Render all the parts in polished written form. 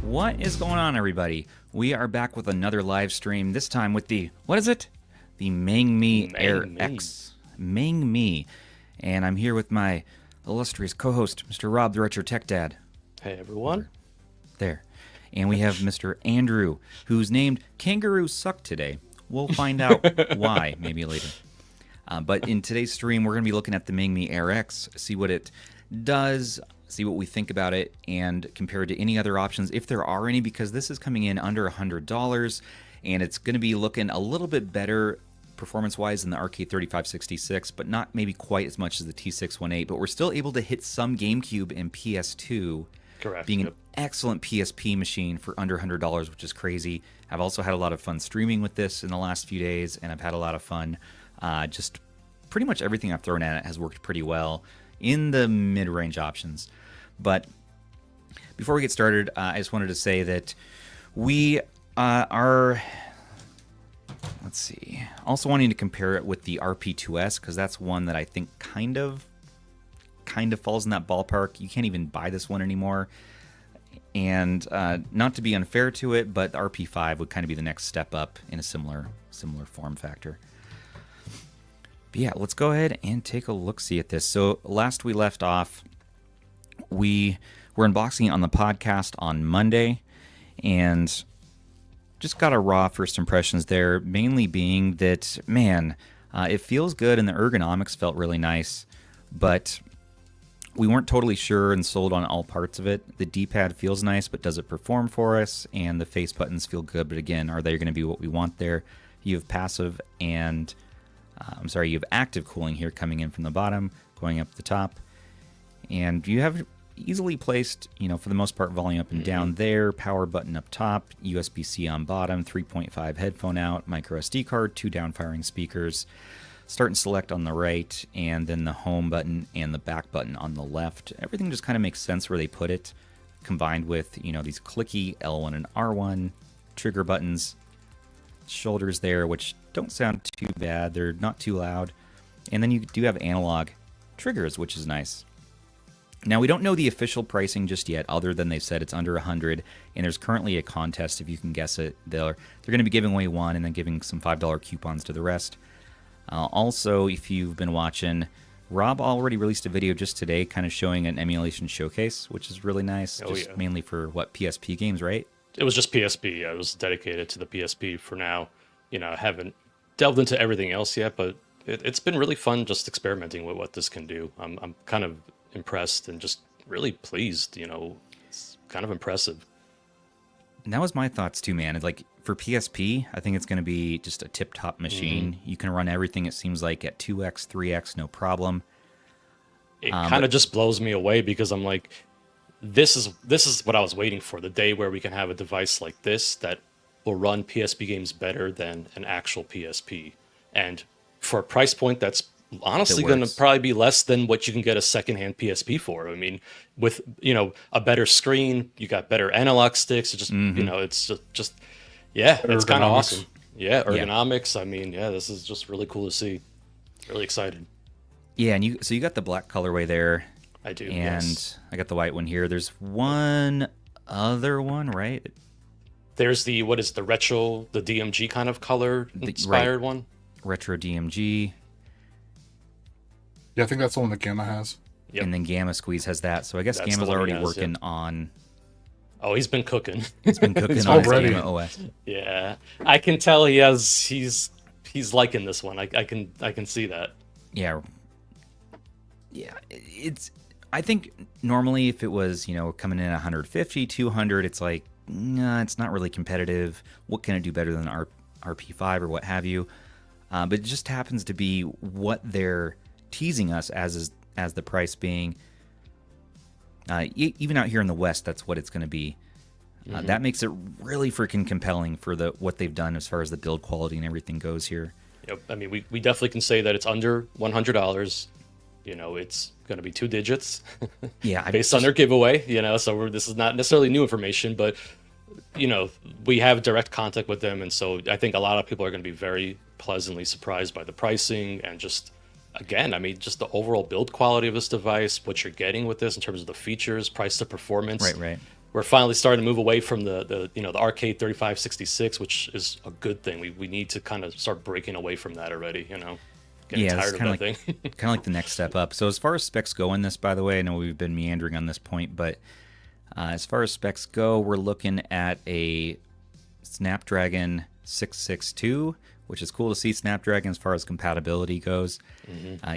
What is going on, everybody? We are back with another live stream, this time with the, what is it? The MangMi Air X. MangMi. And I'm here with my illustrious co-host, Mr. Rob, the Retro Tech Dad. Hey, everyone. There. And we have Mr. Andrew, who's named Kangaroo Suck today. We'll find out why, maybe later. But in today's stream, we're going to be looking at the MangMi Air X, see what it does, see what we think about it, and compare it to any other options, if there are any, because this is coming in under $100, and it's going to be looking a little bit better performance-wise than the RK3566, but not maybe quite as much as the T618, but we're still able to hit some GameCube and PS2, Correct. being an excellent PSP machine for under $100, which is crazy. I've also had a lot of fun streaming with this in the last few days, and I've had a lot of fun. Just pretty much everything I've thrown at it has worked pretty well in the mid-range options. But before we get started, I just wanted to say that we are, let's see, also wanting to compare it with the RP2S, because that's one that I think kind of falls in that ballpark. You can't even buy this one anymore. And not to be unfair to it, but the RP5 would kind of be the next step up in a similar form factor. But yeah, let's go ahead and take a look-see at this. So last we left off, we were unboxing it on the podcast on Monday, and just got a raw first impressions there, mainly being that, man, it feels good and the ergonomics felt really nice, but we weren't totally sure and sold on all parts of it. The D-pad feels nice, but does it perform for us? And the face buttons feel good, but again, are they going to be what we want there? You have passive and, you have active cooling here coming in from the bottom, going up the top. And you have easily placed, for the most part, volume up and down there, power button up top, USB-C on bottom, 3.5 headphone out, micro SD card, 2 down-firing speakers, start and select on the right, and then the home button and the back button on the left. Everything just kind of makes sense where they put it, combined with, these clicky L1 and R1 trigger buttons, shoulders there, which don't sound too bad. They're not too loud. And then you do have analog triggers, which is nice. Now, we don't know the official pricing just yet, other than they've said it's under 100, and there's currently a contest. If you can guess it, they're going to be giving away one and then giving some $5 coupons to the rest. Also, if you've been watching, Rob already released a video just today kind of showing an emulation showcase, which is really nice, mainly for, PSP games, right? It was just PSP. I was dedicated to the PSP for now. I haven't delved into everything else yet, but it's been really fun just experimenting with what this can do. I'm kind of impressed and just really pleased. It's kind of impressive. And that was my thoughts too, man. Like for PSP, I think it's going to be just a tip-top machine. You can run everything, it seems like, at 2x, 3x, no problem. It kind of just blows me away, because I'm like, this is what I was waiting for, the day where we can have a device like this that will run PSP games better than an actual PSP. And for a price point that's honestly going to probably be less than what you can get a secondhand PSP for. I mean, with, a better screen, you got better analog sticks. It just, it's just it's kind of awesome. Yeah, ergonomics. Yeah. I mean, this is just really cool to see. Really excited. Yeah, and you got the black colorway there. I do, and yes. I got the white one here. There's one other one, right? There's the retro, the DMG kind of color inspired one. Retro DMG. Yeah, I think that's the one that Gamma has. Yep. And then Gamma Squeeze has that. So I guess Gamma's already working on... Oh, he's been cooking. He's been cooking on Gamma OS. Yeah, I can tell he's liking this one. I can see that. Yeah. Yeah, I think normally if it was, coming in at 150, 200, it's like, nah, it's not really competitive. What can it do better than RP5 or what have you? But it just happens to be what they're teasing us as the price being. Even out here in the West, that's what it's going to be. That makes it really freaking compelling for what they've done as far as the build quality and everything goes here. Yep. I mean, we definitely can say that it's under $100. It's going to be 2 digits. Yeah, based on their giveaway. So this is not necessarily new information, but we have direct contact with them, and so I think a lot of people are going to be very pleasantly surprised by the pricing and just again, I mean, just the overall build quality of this device, what you're getting with this in terms of the features, price to performance. Right. we're finally starting to move away from the arcade 3566, which is a good thing. We need to kind of start breaking away from that already. Getting tired of that thing. Kind of like the next step up. So as far as specs go in this, by the way, I know we've been meandering on this point, but as far as specs go, we're looking at a Snapdragon 662, which is cool to see Snapdragon as far as compatibility goes.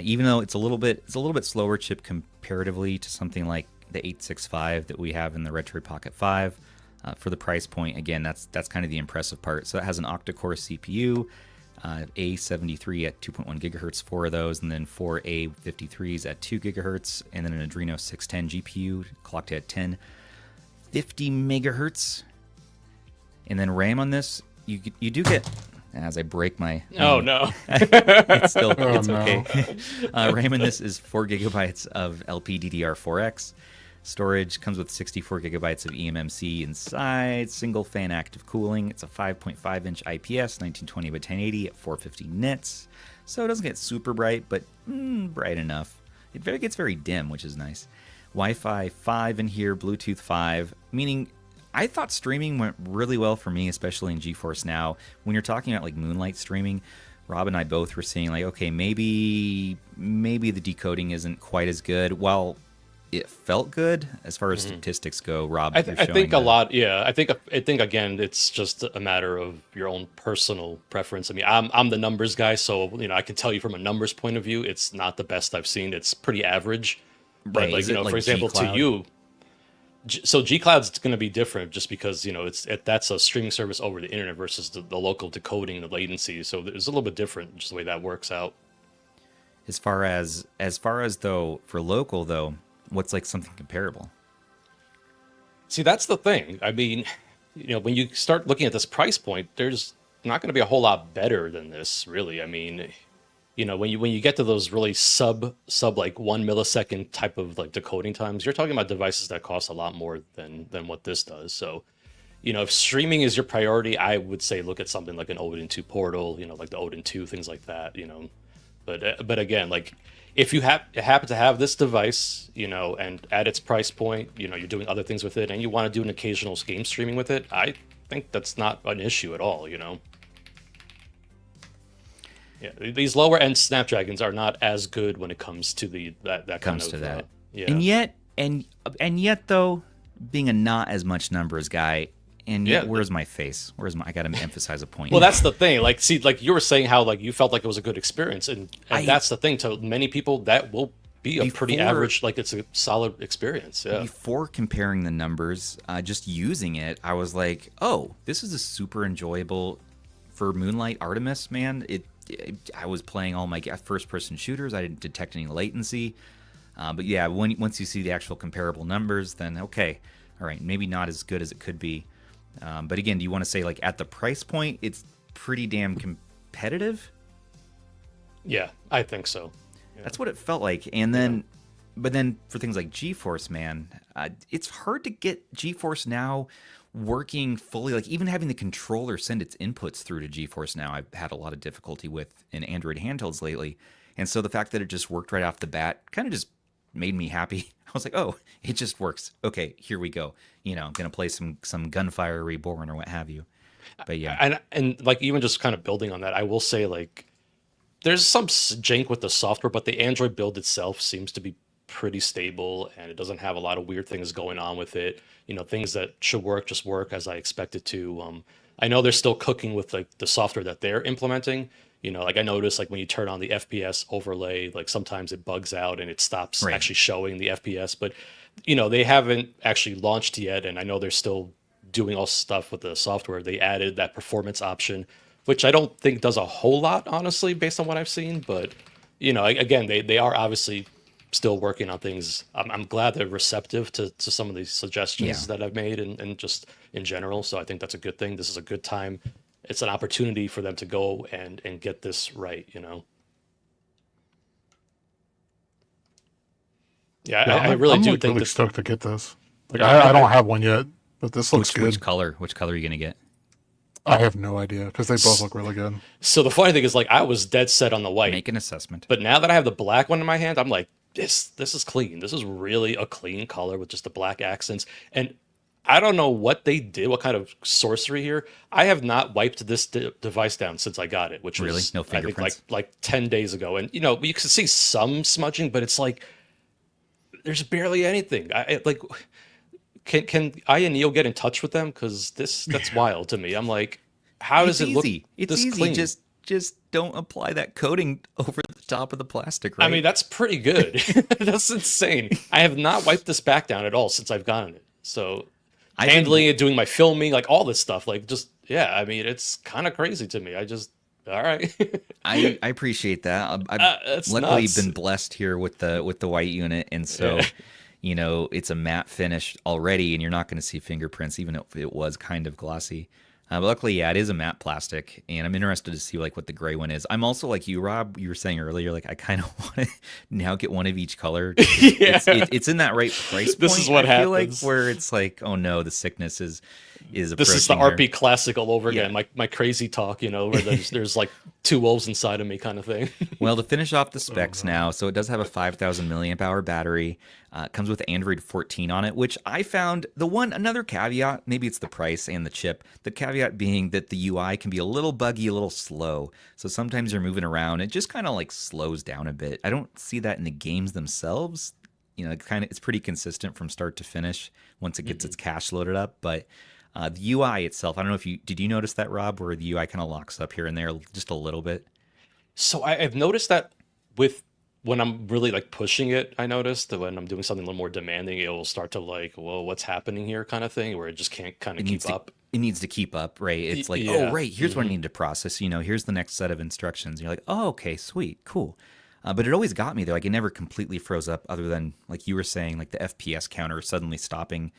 Even though it's a little bit slower chip comparatively to something like the 865 that we have in the Retroid Pocket 5. For the price point, again, that's kind of the impressive part. So it has an octa-core CPU, A73 at 2.1 gigahertz, 4 of those, and then 4 A53s at 2 gigahertz, and then an Adreno 610 GPU clocked at 1050 megahertz. And then RAM on this, you do get, as I break my... Oh, no. It's okay. RAM in this is 4 gigabytes of LPDDR4X. Storage comes with 64 gigabytes of eMMC inside, single fan active cooling. It's a 5.5-inch IPS, 1920 by 1080 at 450 nits. So it doesn't get super bright, but bright enough. It gets very dim, which is nice. Wi-Fi 5 in here, Bluetooth 5, meaning I thought streaming went really well for me, especially in GeForce Now. When you're talking about like Moonlight streaming, Rob and I both were saying like, okay, maybe the decoding isn't quite as good. Well, it felt good as far as statistics go. Rob, I think a lot. Yeah, I think again, it's just a matter of your own personal preference. I mean, I'm the numbers guy, so I can tell you from a numbers point of view, it's not the best I've seen. It's pretty average. But right. For example, to you, so G Cloud's going to be different just because that's a streaming service over the internet versus the local decoding, the latency. So it's a little bit different, just the way that works out. As far as though for local though. What's like something comparable? See, that's the thing. I mean, when you start looking at this price point, there's not going to be a whole lot better than this, really. I mean, when you get to those really sub like 1 millisecond type of like decoding times, you're talking about devices that cost a lot more than what this does. So, if streaming is your priority, I would say look at something like an Odin 2 Portal, like the Odin 2, things like that. But again, like, if you happen to have this device, and at its price point, you're doing other things with it, and you want to do an occasional game streaming with it, I think that's not an issue at all. Yeah, these lower end Snapdragons are not as good when it comes to that kind of that. Yeah. And yet though, being a not as much numbers guy. And yet, where's my face? I got to emphasize a point. Well, that's the thing. Like, see, like you were saying how like you felt like it was a good experience, and that's the thing. To many people, that will be a pretty average. Like, it's a solid experience. Yeah. Before comparing the numbers, just using it, I was like, oh, this is a super enjoyable for Moonlight Artemis. Man, I was playing all my first-person shooters. I didn't detect any latency. But yeah, once you see the actual comparable numbers, then okay, all right, maybe not as good as it could be. But again, do you want to say like at the price point, it's pretty damn competitive? Yeah, I think so. Yeah. That's what it felt like. And then, but then for things like GeForce, man, it's hard to get GeForce Now working fully. Like even having the controller send its inputs through to GeForce Now, I've had a lot of difficulty with in Android handhelds lately. And so the fact that it just worked right off the bat kind of just made me happy. I was like, oh, it just works. Okay, here we go. I'm going to play some Gunfire Reborn or what have you. But yeah. And like even just kind of building on that, I will say like there's some jank with the software, but the Android build itself seems to be pretty stable and it doesn't have a lot of weird things going on with it. Things that should work just work as I expect it to. I know they're still cooking with like the software that they're implementing. Like I noticed like when you turn on the FPS overlay, like sometimes it bugs out and it stops actually showing the FPS. But, they haven't actually launched yet. And I know they're still doing all stuff with the software. They added that performance option, which I don't think does a whole lot, honestly, based on what I've seen. But, again, they are obviously still working on things. I'm glad they're receptive to some of these suggestions that I've made and just in general. So I think that's a good thing. This is a good time. It's an opportunity for them to go and get this right, Yeah, I really do think really stoked to get this. Like I don't have one yet, but this looks good. Which color are you gonna get? I have no idea because they both look really good. So the funny thing is, like, I was dead set on the white. Make an assessment. But now that I have the black one in my hand, I'm like, this is clean. This is really a clean color with just the black accents. And I don't know what they did, what kind of sorcery here. I have not wiped this device down since I got it, which Really? was No I think fingerprints? like 10 days ago. And you know, you can see some smudging, but it's like there's barely anything. Like can I and Neil get in touch with them? Because that's wild to me. I'm like, how does It's it look easy. It's this easy. clean? Just don't apply that coating over the top of the plastic, right? I mean, that's pretty good. That's insane. I have not wiped this back down at all since I've gotten it. So handling it, doing my filming, like all this stuff, like just yeah. I mean, it's kind of crazy to me. I just all right. I appreciate that. I've luckily nuts. been blessed here with the white unit, and so you know it's a matte finish already, and you're not going to see fingerprints, even if it was kind of glossy. But luckily, yeah, it is a matte plastic, and I'm interested to see like what the gray one is. I'm also like you, Rob. You were saying earlier, like I kind of want to now get one of each color. Yeah. It's in that right price point. This is what I feel happens. like where it's like, oh no, the sickness is approaching. This is the here. RP classic all over again. Yeah. My crazy talk, you know, where there's like two wolves inside of me kind of thing. Well, to finish off the specs now, so it does have a 5,000 milliamp hour battery. It comes with Android 14 on it, which I found another caveat. Maybe it's the price and the chip. The caveat being that the UI can be a little buggy, a little slow. So sometimes you're moving around, it just kind of like slows down a bit. I don't see that in the games themselves. You know, it's pretty consistent from start to finish once it gets its cache loaded up. But the UI itself, I don't know if did you notice that, Rob, where the UI kind of locks up here and there just a little bit? So I've noticed that with when I'm really like pushing it, I noticed that when I'm doing something a little more demanding, it will start to like, whoa, what's happening here kind of thing, where it just can't kind of keep up. It needs to keep up, right? It's like, Yeah. oh, right, here's what I need to process. You know, here's the next set of instructions. You're like, oh, okay, sweet, cool. But it always got me there. Like, it never completely froze up, other than, like you were saying, like the FPS counter suddenly stopping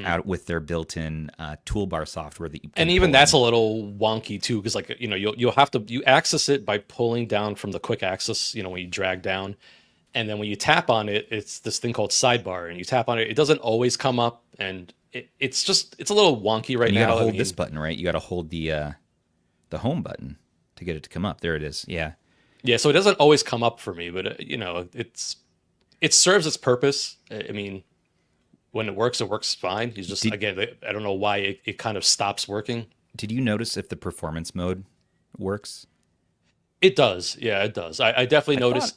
out with their built-in toolbar software that you can And even pull that's in. a little wonky too, because like you know you'll have to you access it by pulling down from the quick access. You know when you drag down, and then when you tap on it, it's this thing called sidebar, and you tap on it, it doesn't always come up, and it's a little wonky right And you now. got to hold I mean, this button, right? You got to hold the home button to get it to come up. There it is. Yeah. yeah, so it doesn't always come up for me, but you know it serves its purpose. I mean, when it works fine. It's just again, I don't know why it kind of stops working. Did you notice if the performance mode works? It does, yeah, it does. I definitely noticed.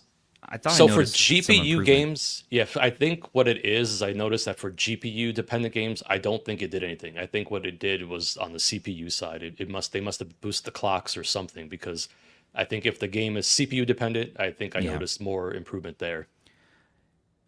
I thought So I for noticed some GPU improvement. games, yeah, I think what it is I noticed that for GPU dependent games, I don't think it did anything. I think what it did was on the CPU side. They must have boosted the clocks or something, because I think if the game is CPU dependent, I think I Yeah. noticed more improvement there.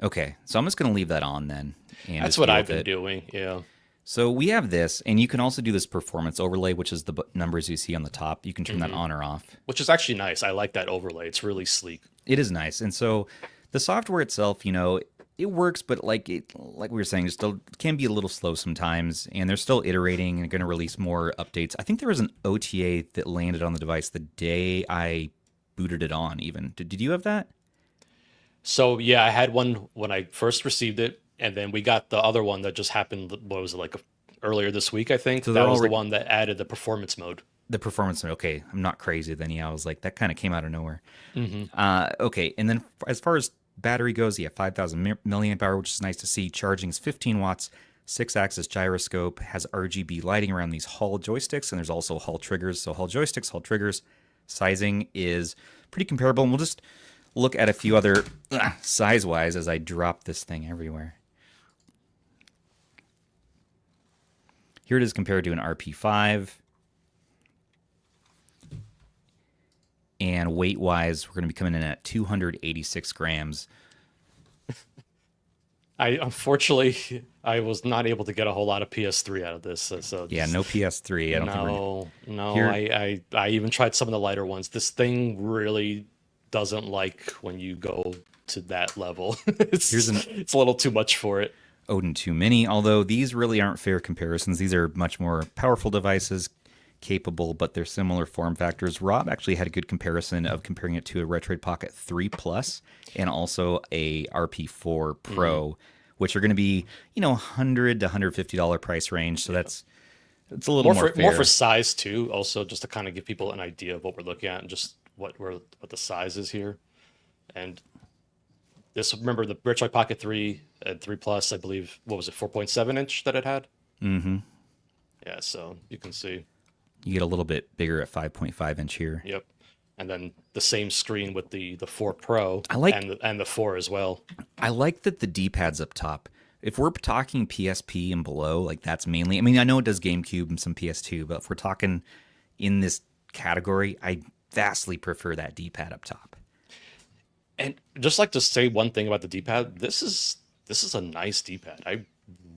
Okay, so I'm just going to leave that on then. And That's just what deal I've with been it. doing. Yeah. So we have this, and you can also do this performance overlay, which is the numbers you see on the top. You can turn that on or off. Which is actually nice. I like that overlay. It's really sleek. It is nice, and so the software itself, you know, it works, but like we were saying, it still can be a little slow sometimes. And they're still iterating and going to release more updates. I think there was an OTA that landed on the device the day I booted it on. Even did you have that? So yeah, I had one when I first received it, and then we got the other one that just happened. What was it, like earlier this week? I think So that they're was the already- one that added the performance mode. The performance, okay, I'm not crazy then. Yeah, I was like, that kind of came out of nowhere. Okay, and then as far as battery goes, yeah, 5,000 milliamp hour, which is nice to see. Charging is 15 watts, 6-axis gyroscope, has RGB lighting around these Hall joysticks, and there's also Hall triggers. So Hall joysticks, Hall triggers. Sizing is pretty comparable, and we'll just look at a few other size-wise as I drop this thing everywhere. Here it is compared to an RP5. And weight-wise, we're going to be coming in at 286 grams. Unfortunately, I was not able to get a whole lot of PS3 out of this. So Yeah, no PS3. I don't think we're... no. Here- I even tried some of the lighter ones. This thing really doesn't like when you go to that level. It's a little too much for it. Odin 2 Mini, although these really aren't fair comparisons. These are much more powerful devices, capable, but they're similar form factors. Rob actually had a good comparison of comparing it to a Retroid Pocket 3 Plus and also a RP4 Pro, which are going to be, you know, $100 to $150 price range. So it's a little more fair. More for size too. Also, just to kind of give people an idea of what we're looking at and just what the size is here. And this, remember the Retroid Pocket 3 and 3 Plus, I believe, what was it, 4.7 inch that it had? Mm-hmm. Yeah, so you can see. You get a little bit bigger at 5.5 inch here. Yep. And then the same screen with the 4 Pro and the 4 as well. I like that the D-pad's up top. If we're talking PSP and below, like that's mainly, I mean, I know it does GameCube and some PS2, but if we're talking in this category, I vastly prefer that D-pad up top. And just like to say one thing about the D-pad, this is a nice D-pad. I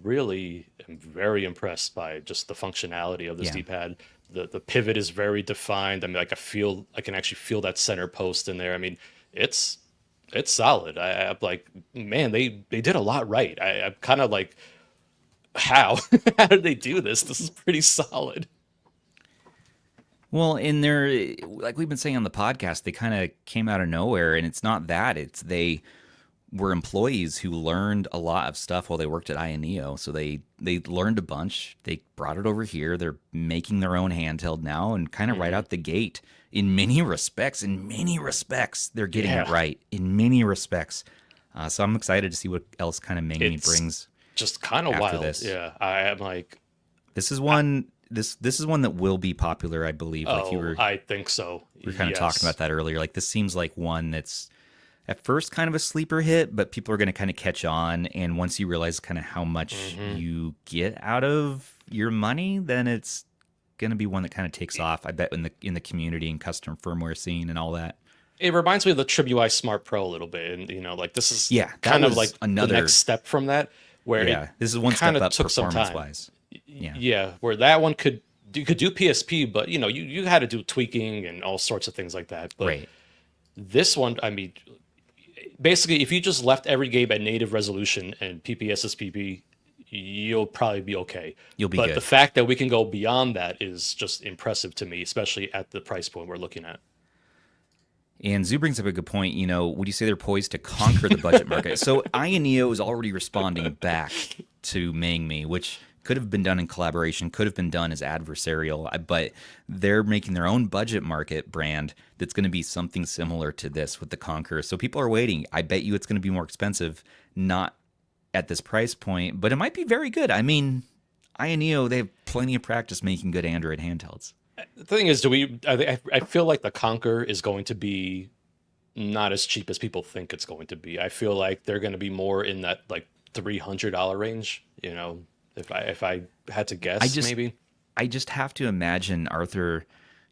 really am very impressed by just the functionality of this D-pad. The pivot is very defined. I mean, like I can actually feel that center post in there. I mean, it's solid. I'm like, man, they did a lot right. I'm kind of like, how did they do this? This is pretty solid. Well, in their, like we've been saying on the podcast, they kind of came out of nowhere, and it's not that. It's they were employees who learned a lot of stuff while they worked at INEO. So they learned a bunch. They brought it over here. They're making their own handheld now, and kind of right out the gate, in many respects, they're getting it right. In many respects. So I'm excited to see what else kind of MangMi brings. Just kind of wild. This. Yeah, I am like, this is one. This is one that will be popular, I believe. I think so. We were kind of talking about that earlier. Like, this seems like one that's at first kind of a sleeper hit, but people are going to kind of catch on. And once you realize kind of how much you get out of your money, then it's going to be one that kind of takes off. I bet in the community and custom firmware scene and all that. It reminds me of the TribuEye Smart Pro a little bit, and like this is kind of like another the next step from that. Where this is one step up performance-wise. Yeah, where that one you could do PSP, but you had to do tweaking and all sorts of things like that. But this one, I mean, basically, if you just left every game at native resolution and PPSSPP, you'll probably be okay. You'll be good. But the fact that we can go beyond that is just impressive to me, especially at the price point we're looking at. And Zoo brings up a good point. Would you say they're poised to conquer the budget market? So INEO is already responding back to MangMi, which could have been done in collaboration, could have been done as adversarial, but they're making their own budget market brand that's going to be something similar to this with the Conqueror. So people are waiting. I bet you it's going to be more expensive, not at this price point, but it might be very good. I mean, INEO, they have plenty of practice making good Android handhelds. The thing is, I feel like the Conqueror is going to be not as cheap as people think it's going to be. I feel like they're going to be more in that like $300 range, if I had to guess, maybe. I just have to imagine Arthur,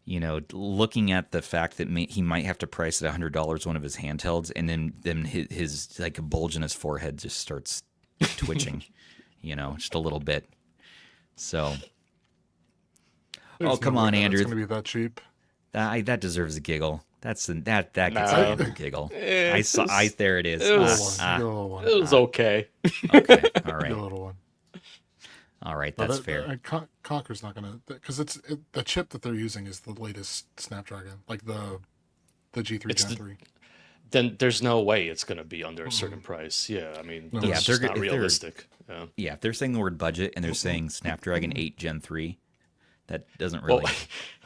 looking at the fact that he might have to price at $100 one of his handhelds, and then his like a bulge in his forehead just starts twitching, just a little bit. So, come on, Andrew. It's going to be that cheap. That deserves a giggle. That gets a giggle. There it is. It was okay. Okay, all right. A little one. All right, that's fair. Conqueror's not going to, because the chip that they're using is the latest Snapdragon, like the G3 Gen 3. Then there's no way it's going to be under a certain price. Yeah, I mean, that's just not realistic. Yeah, if they're saying the word budget and they're saying Snapdragon 8 Gen 3, that doesn't really.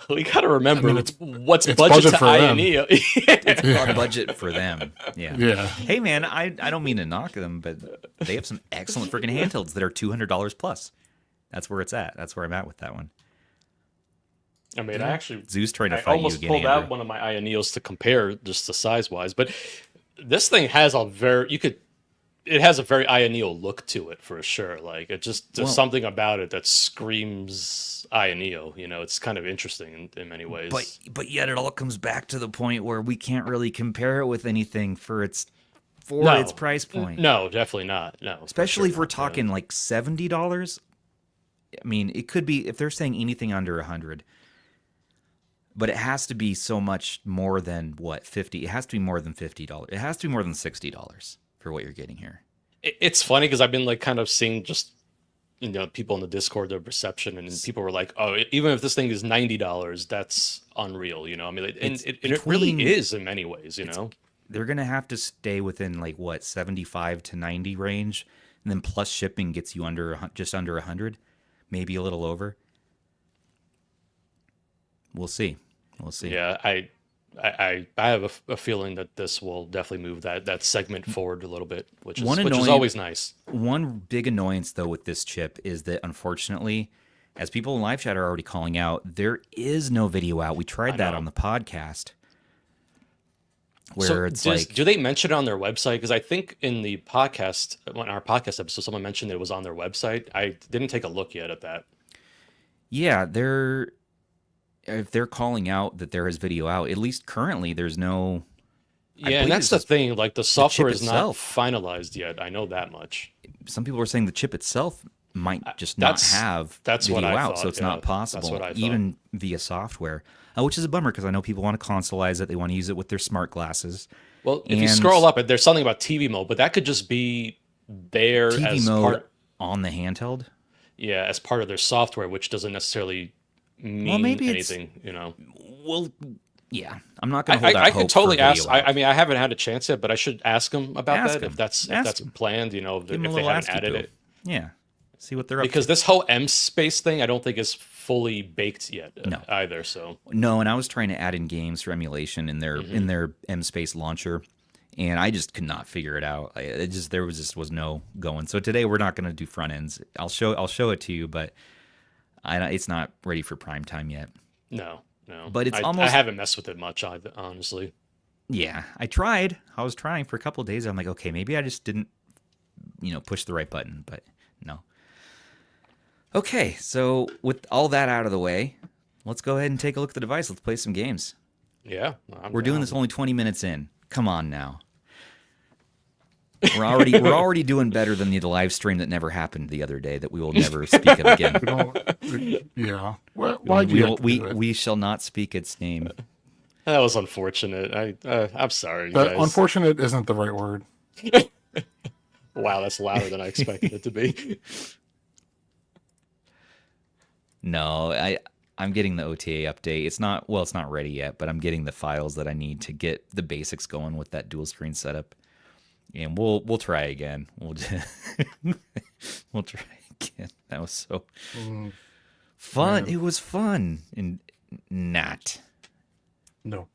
Well, we got to remember what's budget to INEO. It's not budget for them. Yeah. Hey, man, I don't mean to knock them, but they have some excellent freaking handhelds that are $200 plus. That's where it's at. That's where I'm at with that one. I mean, Zoo's trying to fight you again. I almost pulled out one of my INEOs to compare just the size wise, but this thing has it has a very INEO look to it for sure. Like there's something about it that screams INEO. It's kind of interesting in many ways. But yet it all comes back to the point where we can't really compare it with anything for its price point. No, definitely not. No, especially if we're talking like $70. I mean, it could be if they're saying anything under $100. But it has to be so much more than $50. It has to be more than $50. It has to be more than $60 for what you're getting here. It's funny because I've been like kind of seeing just people in the Discord, their perception, and people were like, "Oh, even if this thing is $90, that's unreal." I mean, it really is in many ways. They're gonna have to stay within like 75 to 90 range, and then plus shipping gets you just under 100, maybe a little over. We'll see. Yeah, I have a feeling that this will definitely move that segment forward a little bit, which is always nice. One big annoyance though with this chip is that unfortunately, as people in live chat are already calling out, there is no video out. We tried that on the podcast. Where do they mention it on their website? Because I think in the podcast, on our podcast episode, someone mentioned it was on their website. I didn't take a look yet at that. Yeah, if they're calling out that there is video out, at least currently there's no. Yeah, and that's the thing. Like the software is not finalized yet. I know that much. Some people are saying the chip itself might just not have video out, so it's not possible, that's what I thought. Even via software, which is a bummer because I know people want to consolize it. They want to use it with their smart glasses. Well, if you scroll up, there's something about TV mode, but that could just be there TV as mode part on the handheld. Yeah, as part of their software, which doesn't necessarily mean anything, you know. Well, yeah, I'm not going to hold out hope. I could totally ask. I mean, I haven't had a chance yet, but I should ask them about that if that's planned. You know, if they haven't added it. Yeah, see what they're up because to. this whole M space thing, I don't think is fully baked yet. No. Either. So no, and I was trying to add in games for emulation in their M space launcher, and I just could not figure it out. There was no going. So today we're not going to do front ends. I'll show it to you, but it's not ready for prime time yet. No. But it's I haven't messed with it much, honestly. Yeah, I tried. I was trying for a couple of days. I'm like, okay, maybe I just didn't, push the right button, but no. Okay, so with all that out of the way, let's go ahead and take a look at the device. Let's play some games. Yeah. We're doing this only 20 minutes in. Come on now. We're already doing better than the live stream that never happened the other day that we will never speak of again. Yeah. Why do you we shall not speak its name. That was unfortunate. I'm sorry, but guys. Unfortunate isn't the right word. Wow, that's louder than I expected it to be. No, I'm getting the OTA update. It's not ready yet, but I'm getting the files that I need to get the basics going with that dual screen setup. And we'll try again. We'll try again. That was so fun. Yeah. It was fun and not. No.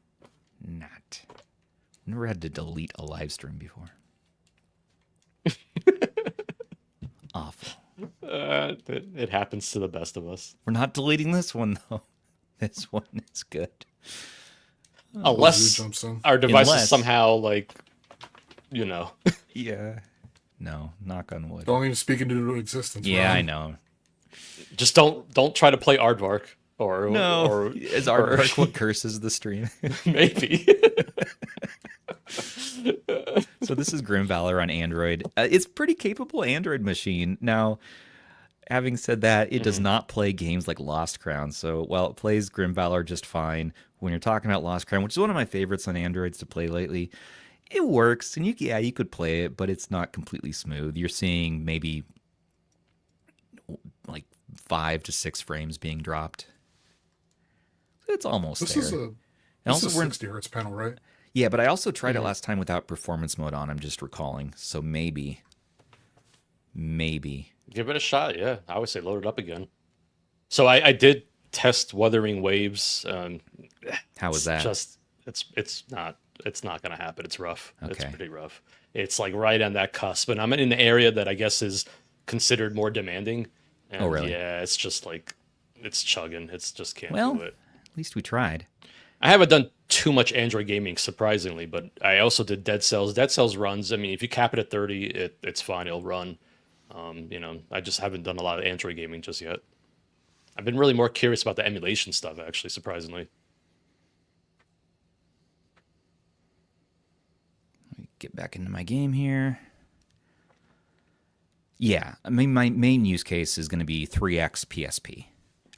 Not. Never had to delete a live stream before. Awful. It happens to the best of us. We're not deleting this one though. This one is good. Unless our devices somehow Yeah. No, knock on wood. Don't even speak into existence. Yeah, I know. Just don't try to play Aardvark or is Aardvark what curses the stream? Maybe. So this is Grim Valor on Android. It's a pretty capable Android machine. Now, having said that, it does not play games like Lost Crown. So while it plays Grim Valor just fine, when you're talking about Lost Crown, which is one of my favorites on Androids to play lately, it works, and you could play it, but it's not completely smooth. You're seeing maybe like 5 to 6 frames being dropped. It's almost there. This is 60 hertz panel, right? Yeah, but I also tried it last time without performance mode on. I'm just recalling, so maybe. Give it a shot. Yeah, I would say load it up again. So I did test Wuthering Waves. How was that? It's not going to happen. It's rough. Okay. It's pretty rough. It's like right on that cusp. And I'm in the area that I guess is considered more demanding. And oh, really? Yeah, it's just like, it's chugging. It's just can't do it. At least we tried. I haven't done too much Android gaming, surprisingly, but I also did Dead Cells. Dead Cells runs, I mean, if you cap it at 30, it's fine. It'll run. I just haven't done a lot of Android gaming just yet. I've been really more curious about the emulation stuff, actually, surprisingly. Get back into my game here. Yeah, I mean, my main use case is going to be 3x PSP.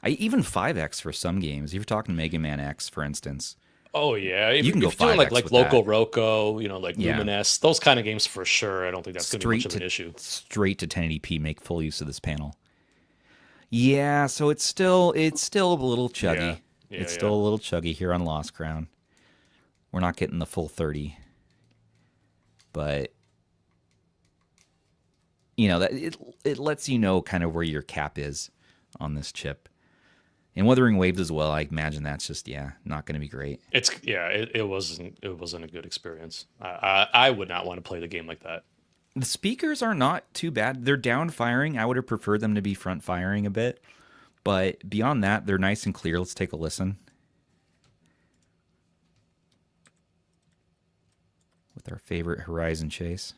Even 5x for some games. If you're talking Mega Man X, for instance. Oh yeah, you can go 5x like Loco Roco, like Luminous, those kind of games for sure. I don't think that's going to be much of an issue. Straight to 1080p, make full use of this panel. Yeah, so it's still a little chuggy. Yeah, it's still a little chuggy here on Lost Crown. We're not getting the full 30. But that it lets you know kind of where your cap is on this chip. And Wuthering Waves as well. I imagine that's just not going to be great. It wasn't a good experience. I would not want to play the game like that. The speakers are not too bad. They're down firing. I would have preferred them to be front firing a bit. But beyond that, they're nice and clear. Let's take a listen. With our favorite Horizon chase.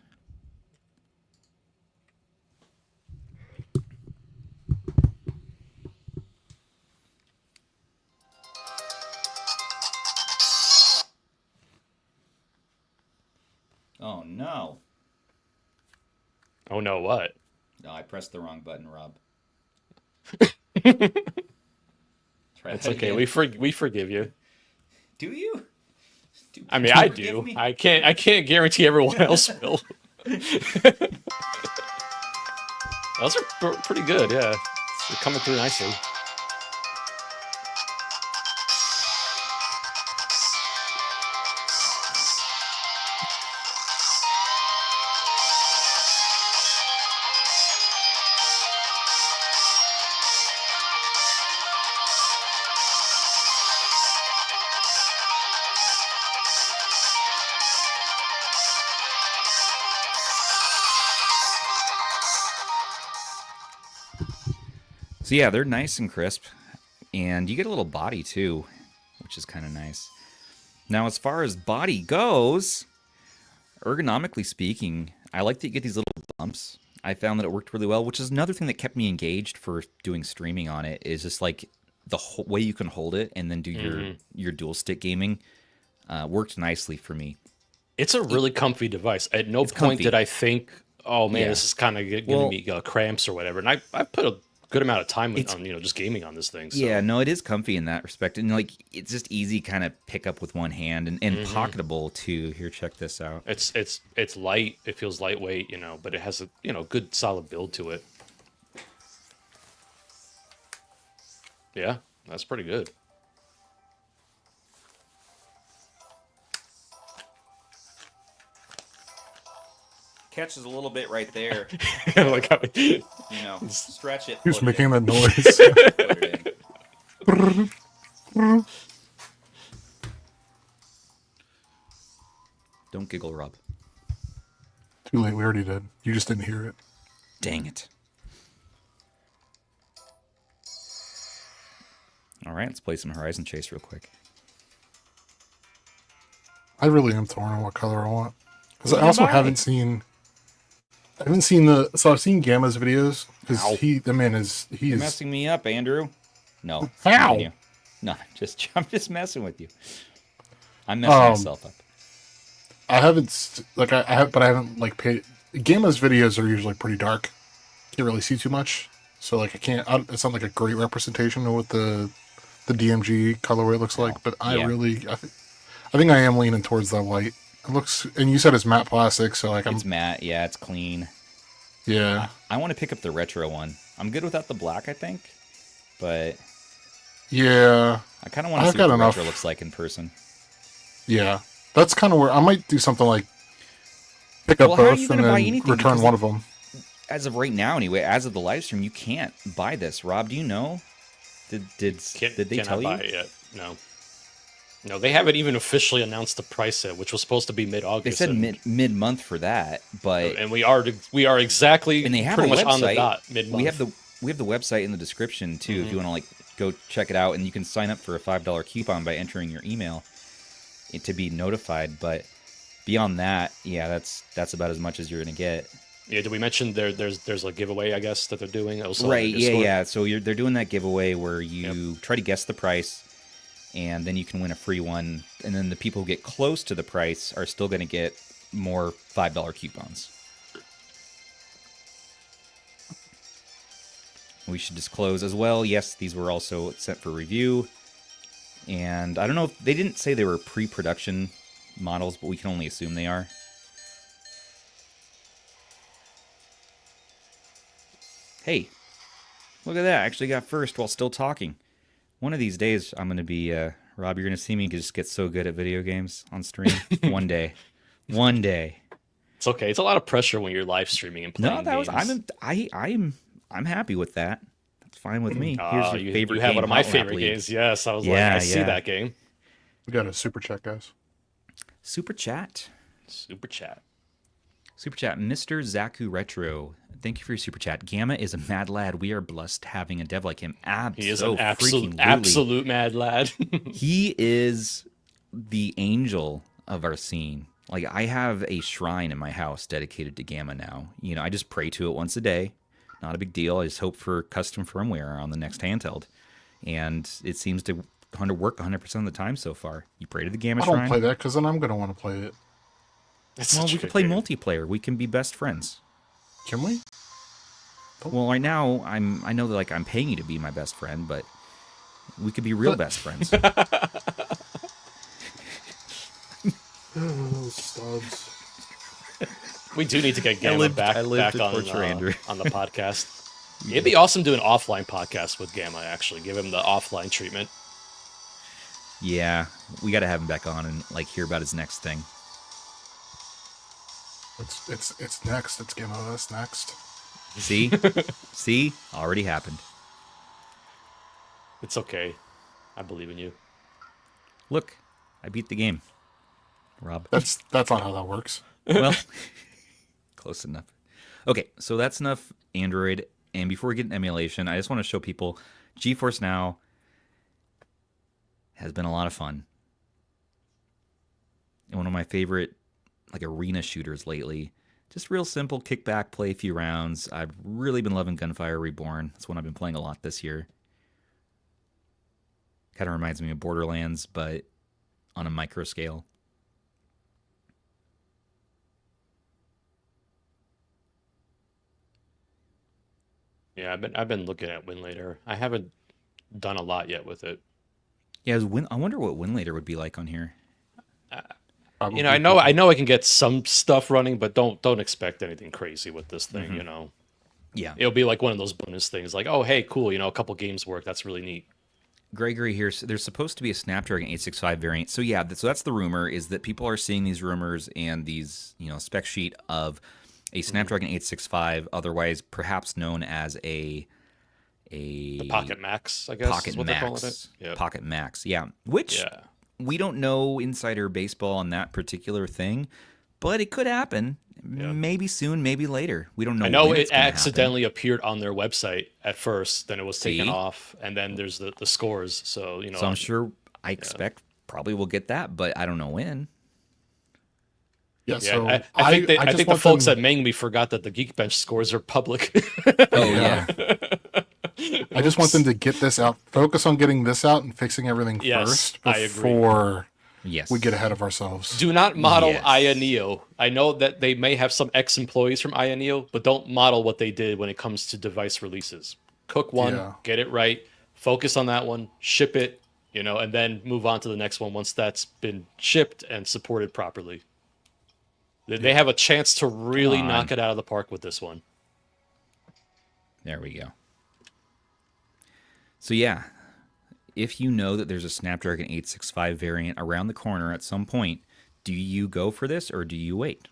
Oh no. Oh no, what? No, I pressed the wrong button, Rob. It's okay. We forgive you. Do you? I mean, I do. Me? I can't guarantee everyone else will. Those are pretty good. Yeah, they're coming through nicely. So yeah, they're nice and crisp, and you get a little body too, which is kind of nice. Now, as far as body goes, ergonomically speaking, I like that you get these little bumps. I found that it worked really well, which is another thing that kept me engaged for doing streaming on it, is just like the whole way you can hold it and then do your dual stick gaming worked nicely for me. It's a really comfy device. At no point did I think, oh man, this is kind of giving me cramps or whatever. And I put a good amount of time on just gaming on this thing. So. Yeah, no, it is comfy in that respect, and like it's just easy kind of pick up with one hand and pocketable too. Here, check this out. It's light. It feels lightweight, but it has a good solid build to it. Yeah, that's pretty good. Catches a little bit right there. Like how stretch it. Who's making that noise? Don't giggle, Rob. Too late. We already did. You just didn't hear it. Dang it. All right, let's play some Horizon Chase real quick. I really am torn on what color I want, because I also haven't seen. I've seen Gamma's videos, because You're messing me up, Andrew. No. How? No, I'm just messing with you. I'm messing myself up. I haven't but I haven't paid. Gamma's videos are usually pretty dark. Can't really see too much, so I can't. It's not like a great representation of what the DMG colorway looks like. But I think I am leaning towards that white. It looks, and you said it's matte plastic, so it's matte. Yeah, it's clean. Yeah. I want to pick up the retro one. I'm good without the black, I think, but yeah, I kind of want to see what the retro looks like in person. Yeah, that's kind of where I might do something like pick up both and then return one of them. As of right now, anyway, as of the live stream, you can't buy this. Rob, do you know? Did they tell you? Buy it yet? No. No, they haven't even officially announced the price yet, which was supposed to be mid-August. They said mid-month for that, but and we are exactly and they have pretty a much website. on the dot mid-month. We have the website in the description too, if you want to go check it out, and you can sign up for a $5 coupon by entering your email to be notified. But beyond that, yeah, that's about as much as you're gonna get. Yeah, did we mention there's a giveaway, I guess, that they're doing? Also right, yeah. So they're doing that giveaway where you try to guess the price, and then you can win a free one. And then the people who get close to the price are still going to get more $5 coupons. We should disclose as well, yes, these were also sent for review. And I don't know if they didn't say they were pre-production models, but we can only assume they are. Hey, look at that. I actually got first while still talking. One of these days, I'm going to be, Rob, you're going to see me just get so good at video games on stream. One day. One day. It's okay. It's a lot of pressure when you're live streaming and playing games. I'm happy with that. That's fine with me. Here's your favorite you have game, one of my Hot Lap favorite League. games. Yes, I was like, I see that game. We got a super chat, guys. Super chat. Super chat. Super chat, Mr. Zaku Retro. Thank you for your super chat. Gamma is a mad lad. We are blessed having a dev like him. He is an absolute mad lad. He is the angel of our scene. Like, I have a shrine in my house dedicated to Gamma now. You know, I just pray to it once a day. Not a big deal. I just hope for custom firmware on the next handheld. And it seems to work 100% of the time so far. You pray to the Gamma shrine. I don't play that because then I'm going to want to play it. Well, we can play multiplayer. We can be best friends. Can we? Well, right now, I know that, like, I'm paying you to be my best friend, but we could be real best friends. Stubbs. We do need to get Gamma back on the podcast. It'd be awesome to do an offline podcast with Gamma, actually. Give him the offline treatment. Yeah, we got to have him back on and, like, hear about his next thing. It's next. It's Game OS next. See? See? Already happened. It's okay. I believe in you. Look, I beat the game. Rob. That's not how that works. Well, close enough. Okay, so that's enough Android. And before we get into emulation, I just want to show people GeForce Now has been a lot of fun. And one of my favorite, like, arena shooters lately. Just real simple, kick back, play a few rounds. I've really been loving Gunfire Reborn. That's one I've been playing a lot this year. Kind of reminds me of Borderlands, but on a micro scale. Yeah, I've been looking at Winlater. I haven't done a lot yet with it. Yeah, I wonder what Winlater would be like on here. You know, I know I can get some stuff running, but don't expect anything crazy with this thing. You know. Yeah, it'll be like one of those bonus things, like, oh, hey, cool, you know, a couple games work. That's really neat. Gregory here. So there's supposed to be a Snapdragon 865 variant. So yeah, so that's the rumor, is that people are seeing these rumors and these, you know, spec sheet of a Snapdragon 865, otherwise perhaps known as the Pocket Max, I guess. Pocket is what Max. they're calling it. Yep. Pocket Max, yeah. Which we don't know insider baseball on that particular thing, but it could happen. Yeah. Maybe soon, maybe later. We don't know. I know when it accidentally appeared on their website at first, then it was taken off, and then there's the scores. So, you know. So I'm sure, I expect probably we'll get that, but I don't know when. Yeah, so I think the folks at MangMi forgot that the Geekbench scores are public. Oh yeah. I just want them to get this out, focus on getting this out and fixing everything first before we get ahead of ourselves. Do not model Ioneo. I know that they may have some ex-employees from Ioneo, but don't model what they did when it comes to device releases. Cook one, get it right, focus on that one, ship it, you know, and then move on to the next one once that's been shipped and supported properly. They have a chance to really knock it out of the park with this one. There we go. So yeah, if you know that there's a Snapdragon 865 variant around the corner at some point, do you go for this or do you wait?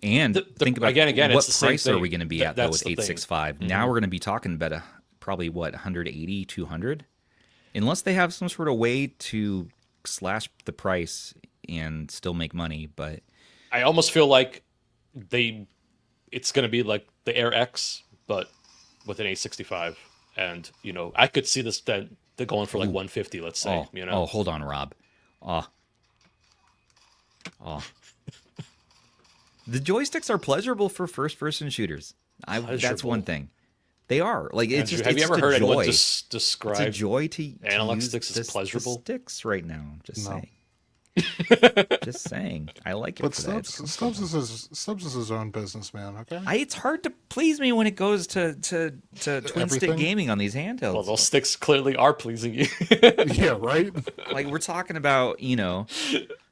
And think about again, what price are we going to be at, though, with 865? Mm-hmm. Now we're going to be talking about probably, 180, 200? Unless they have some sort of way to slash the price and still make money, but I almost feel like it's going to be like the Air X, but with an 865, and you know, I could see this they're going for like 150, let's say. You know. Oh, hold on, Rob. The joysticks are pleasurable for first-person shooters. That's one thing. They are like it's just. Have you ever heard anyone describe it's a joy to analog use sticks as pleasurable? The sticks right now. Just saying. Just saying, I like it. But Stubbs is his own business, man. Okay. It's hard to please me when it goes to twin stick gaming on these handhelds. Well, those sticks clearly are pleasing you. Yeah, right. Like we're talking about, you know,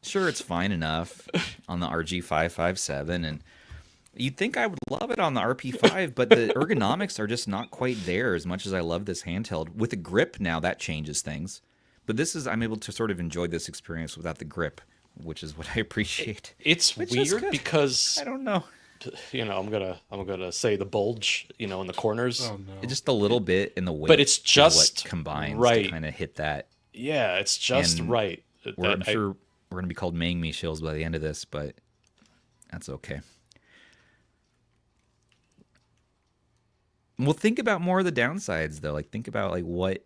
sure it's fine enough on the RG557, and you'd think I would love it on the RP5, but the ergonomics are just not quite there as much as I love this handheld. With a grip now, that changes things. But I'm able to sort of enjoy this experience without the grip, which is what I appreciate. It's weird because I don't know. I'm gonna say the bulge, in the corners. Oh no. Just a little bit in the weight, but it's just what combines right. to kind of hit that. Yeah, it's just And right. I'm sure we're gonna be called MangMi shills by the end of this, but that's okay. Well, think about more of the downsides though. Like think about like what.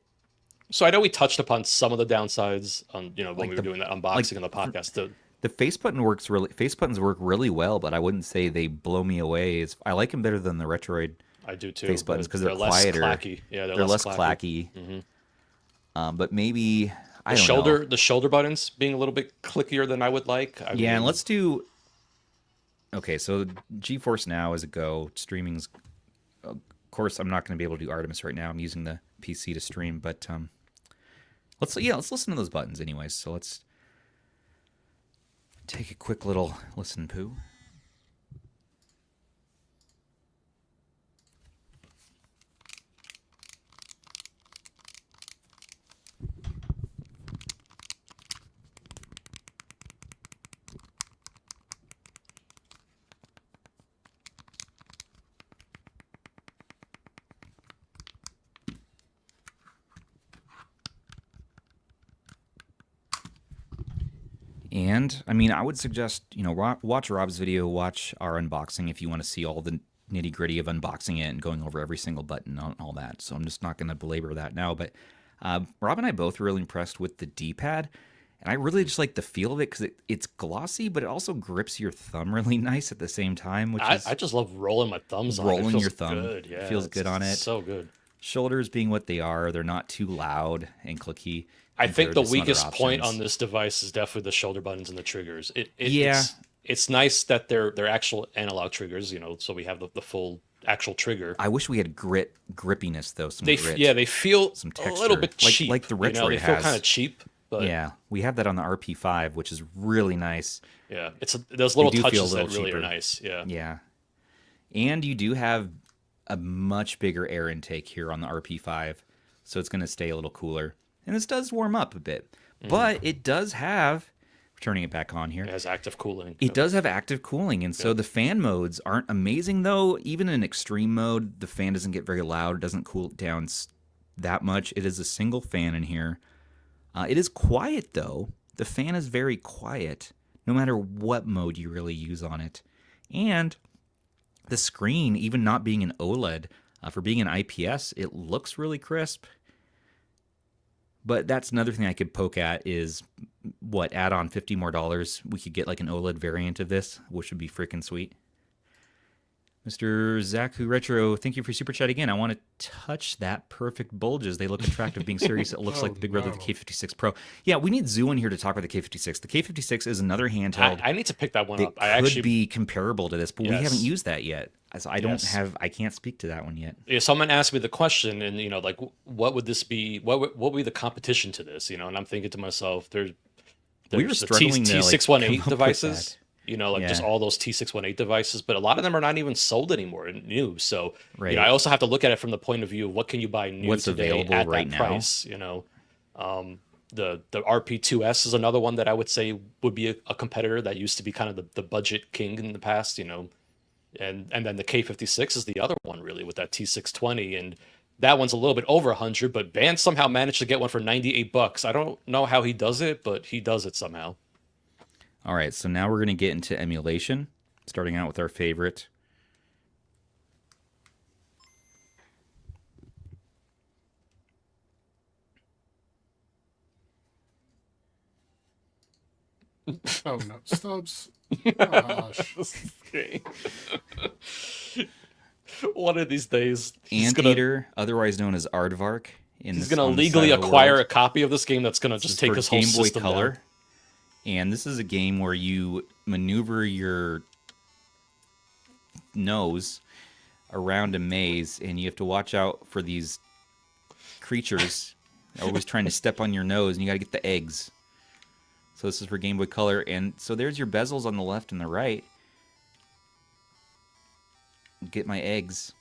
So I know we touched upon some of the downsides on when we were doing that unboxing on the podcast. The face buttons work really well, but I wouldn't say they blow me away. I like them better than the retroid. I do too. Face buttons because they're less quieter. Clacky. Yeah, they're less clacky. Mm-hmm. But maybe I don't know. The shoulder buttons being a little bit clickier than I would like. And let's do. Okay, so GeForce Now is a go. Streaming's, of course, I'm not going to be able to do Artemis right now. I'm using the PC to stream, but let's listen to those buttons anyways. So let's take a quick little listen, poo. And I mean, I would suggest, watch Rob's video, watch our unboxing if you want to see all the nitty gritty of unboxing it and going over every single button and all that. So I'm just not going to belabor that now. But Rob and I both were really impressed with the D-pad. And I really just like the feel of it because it's glossy, but it also grips your thumb really nice at the same time. Which I just love rolling my thumbs on it. Rolling your thumb. Good. Yeah, it feels good on it. So good. Shoulders being what they are, they're not too loud and clicky. I think the weakest point on this device is definitely the shoulder buttons and the triggers. It's nice that they're actual analog triggers, so we have the full actual trigger. I wish we had grippiness though. Grit. They feel some texture, a little bit cheap, like the retroid They feel kind of cheap, but yeah, we have that on the RP5, which is really nice. Yeah, it's those little touches that really are nice. Yeah, and you do have a much bigger air intake here on the RP5, so it's going to stay a little cooler. And this does warm up a bit, but it does have, turning it back on here. It has active cooling. It does have active cooling, and so the fan modes aren't amazing, though. Even in extreme mode, the fan doesn't get very loud. It doesn't cool it down that much. It is a single fan in here. It is quiet, though. The fan is very quiet, no matter what mode you really use on it. And the screen, even not being an OLED, for being an IPS, it looks really crisp. But that's another thing I could poke at is, add on $50 more. We could get like an OLED variant of this, which would be freaking sweet. Mr. Zaku Retro, thank you for Super Chat again. I want to touch that perfect bulges. They look attractive. Being serious, it looks like the big brother of the K56 Pro. Yeah, we need Zoo in here to talk about the K56. The K56 is another handheld. I need to pick that one up. It could be comparable to this, but we haven't used that yet. So I can't speak to that one yet. Yeah, someone asked me the question, and what would this be? What would be the competition to this? And I'm thinking to myself, there's we were struggling the T618 devices. Yeah. Just all those T618 devices, but a lot of them are not even sold anymore and new. So right. I also have to look at it from the point of view of what can you buy new What's today available at right that now. price. The RP2S is another one that I would say would be a competitor that used to be kind of the budget king in the past. And then the K56 is the other one really with that T620, and that one's a little bit over 100. But Band somehow managed to get one for $98. I don't know how he does it, but he does it somehow. All right, so now we're going to get into emulation, starting out with our favorite. Oh no, Stubbs. Gosh. Okay. One of these days, Anteater, otherwise known as Aardvark. He's going to legally acquire a copy of this game that's going to just take his whole Game Boy system Color. down. And this is a game where you maneuver your nose around a maze, and you have to watch out for these creatures always trying to step on your nose, and you got to get the eggs. So this is for Game Boy Color, and so there's your bezels on the left and the right. Get my eggs.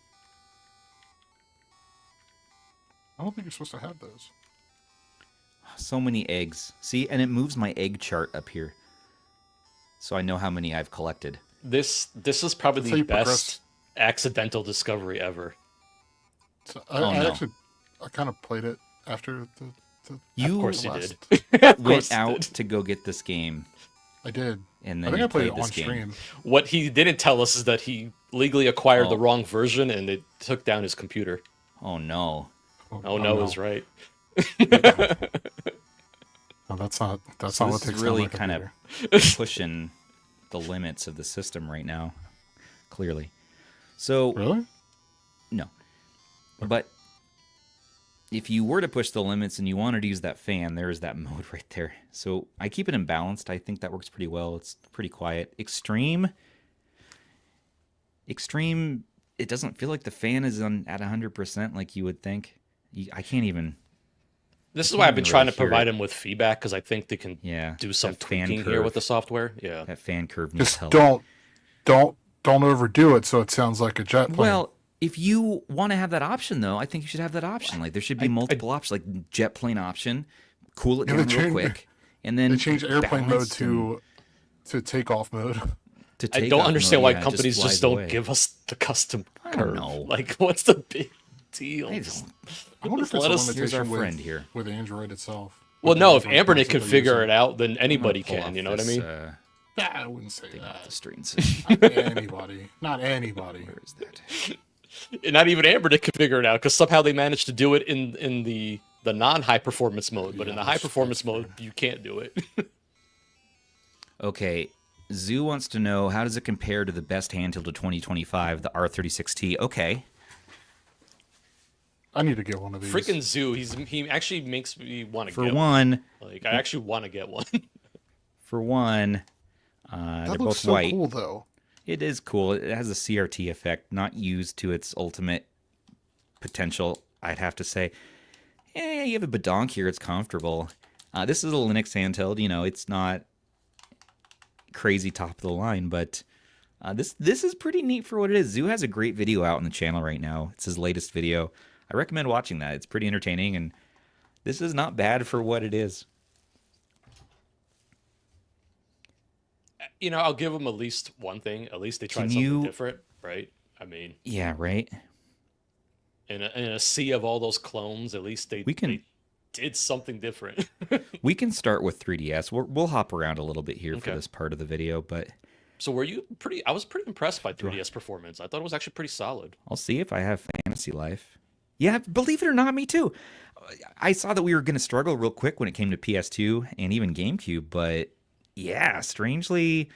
I don't think you're supposed to have those. So many eggs. See, and it moves my egg chart up here. So I know how many I've collected. This is probably That's how the you best progress. accidental discovery ever. So Oh, I no. actually I kind of played it after the Of course the you last. did. Of Went course you out did. to go get this game, I did. and I then think you I played it played on this game. stream. What he didn't tell us is that he legally acquired the Oh. wrong version and it took down his computer. Oh no! Oh no is right. No, that's not So what this takes is down really my kind of computer. pushing the limits of the system right now. Clearly, so Really? no. But if you were to push the limits and you wanted to use that fan, there's that mode right there. So I keep it in balanced. I think that works pretty well. It's pretty quiet. Extreme. It doesn't feel like the fan is on at 100% like you would think. I can't even. This is can't why I've been even trying really to hear provide it. him with feedback because I think they can Yeah, do some that fan tweaking here curve. with the software. Yeah. That fan curve needs Just help. don't overdo it so it sounds like a jet plane. Well, if you want to have that option, though, I think you should have that option. Like there should be multiple options, like jet plane option, cool it Yeah, down they real change- quick, and then they changed airplane mode balanced and to takeoff mode. to I take don't off understand mode, why yeah, companies flies just don't away. give us the custom I don't curve. know. Like, what's the big deal? I don't- I wonder if Just it's let a us- limitation Here's our with, friend here. with Android itself. Well, With the no, if Android Ambernick phones can that they're figure using. it out, then I'm gonna anybody pull can. off You know what I this, mean? Nah, I wouldn't say Thing off the that. screen. Not anybody. Not anybody. Where is that? And not even Ambernick can figure it out because somehow they managed to do it in the non-high performance mode, but in Yeah, the high performance that's mode, you can't do it. Okay, Zoo wants to know how does it compare to the best handheld of 2025, the R36T? Okay, I need to get one of these. Freaking Zoo, he actually makes me want to for get one, Like, I actually want to get one. That they're looks both so white. cool, though. It is cool. It has a CRT effect, not used to its ultimate potential, I'd have to say. Yeah, you have a badonk here. It's comfortable. This is a Linux handheld. You know, it's not crazy top of the line, but this is pretty neat for what it is. Zoo has a great video out on the channel right now. It's his latest video. I recommend watching that. It's pretty entertaining, and this is not bad for what it is. You know, I'll give them at least one thing. At least they tried Can something you- different, right? I mean, Yeah, right? in a sea of all those clones, at least they did something different. We can start with 3DS. We'll hop around a little bit here for Okay. this part of the video, but So were you I was pretty impressed by 3DS performance. I thought it was actually pretty solid. I'll see if I have Fantasy Life. Yeah, believe it or not, me too. I saw that we were going to struggle real quick when it came to PS2 and even GameCube, but yeah, strangely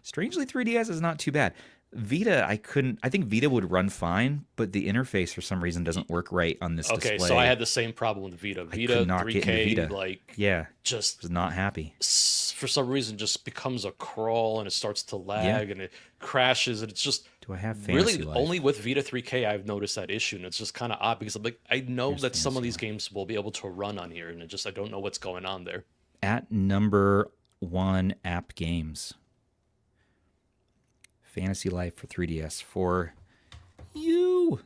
3DS is not too bad. Vita, I think Vita would run fine, but the interface for some reason doesn't work right on this Okay, display. so I had the same problem with Vita. Vita could not get into 3K, Vita. like, Yeah, just was not happy. for some reason just becomes a crawl and it starts to lag and it crashes and it's just Do I have Fantasy really Life? only with Vita 3K I've noticed that issue, and it's just kind of odd because I'm like, I know Here's that some of Fantasy these games will be able to run on here, and I don't know what's going on there. At number 1 app games. Fantasy Life for 3DS for you.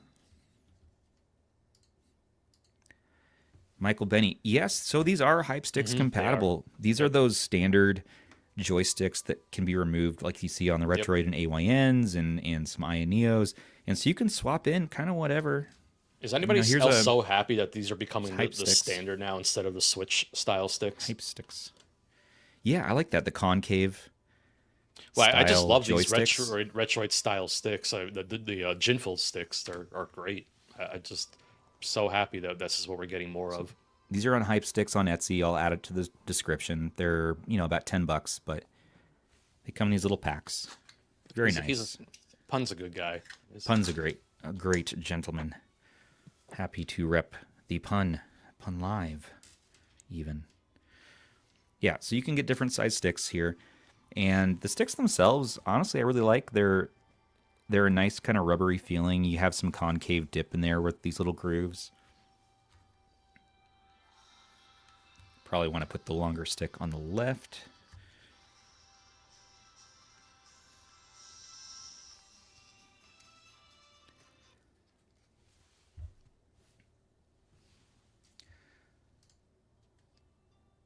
Michael Benny. Yes, so these are Hypesticks compatible. These are those standard joysticks that can be removed like you see on the Retroid and AYNs and some Ioneos. And so you can swap in kind of whatever. Is anybody here's else a- so happy that these are becoming the Hypesticks. standard now instead of the Switch style sticks? Hypesticks. Yeah, I like that. The concave. Well, I just style love these joysticks. Retroid style sticks. The Jinful sticks are great. I just so happy that this is what we're getting more of. These are on Hypesticks on Etsy. I'll add it to the description. They're, about $10, but they come in these little packs. Very nice. Pun's a good guy. Pun's a great gentleman. Happy to rep the Pun Live, even. Yeah, so you can get different size sticks here. And the sticks themselves, honestly, I really like. They're a nice kind of rubbery feeling. You have some concave dip in there with these little grooves. Probably want to put the longer stick on the left.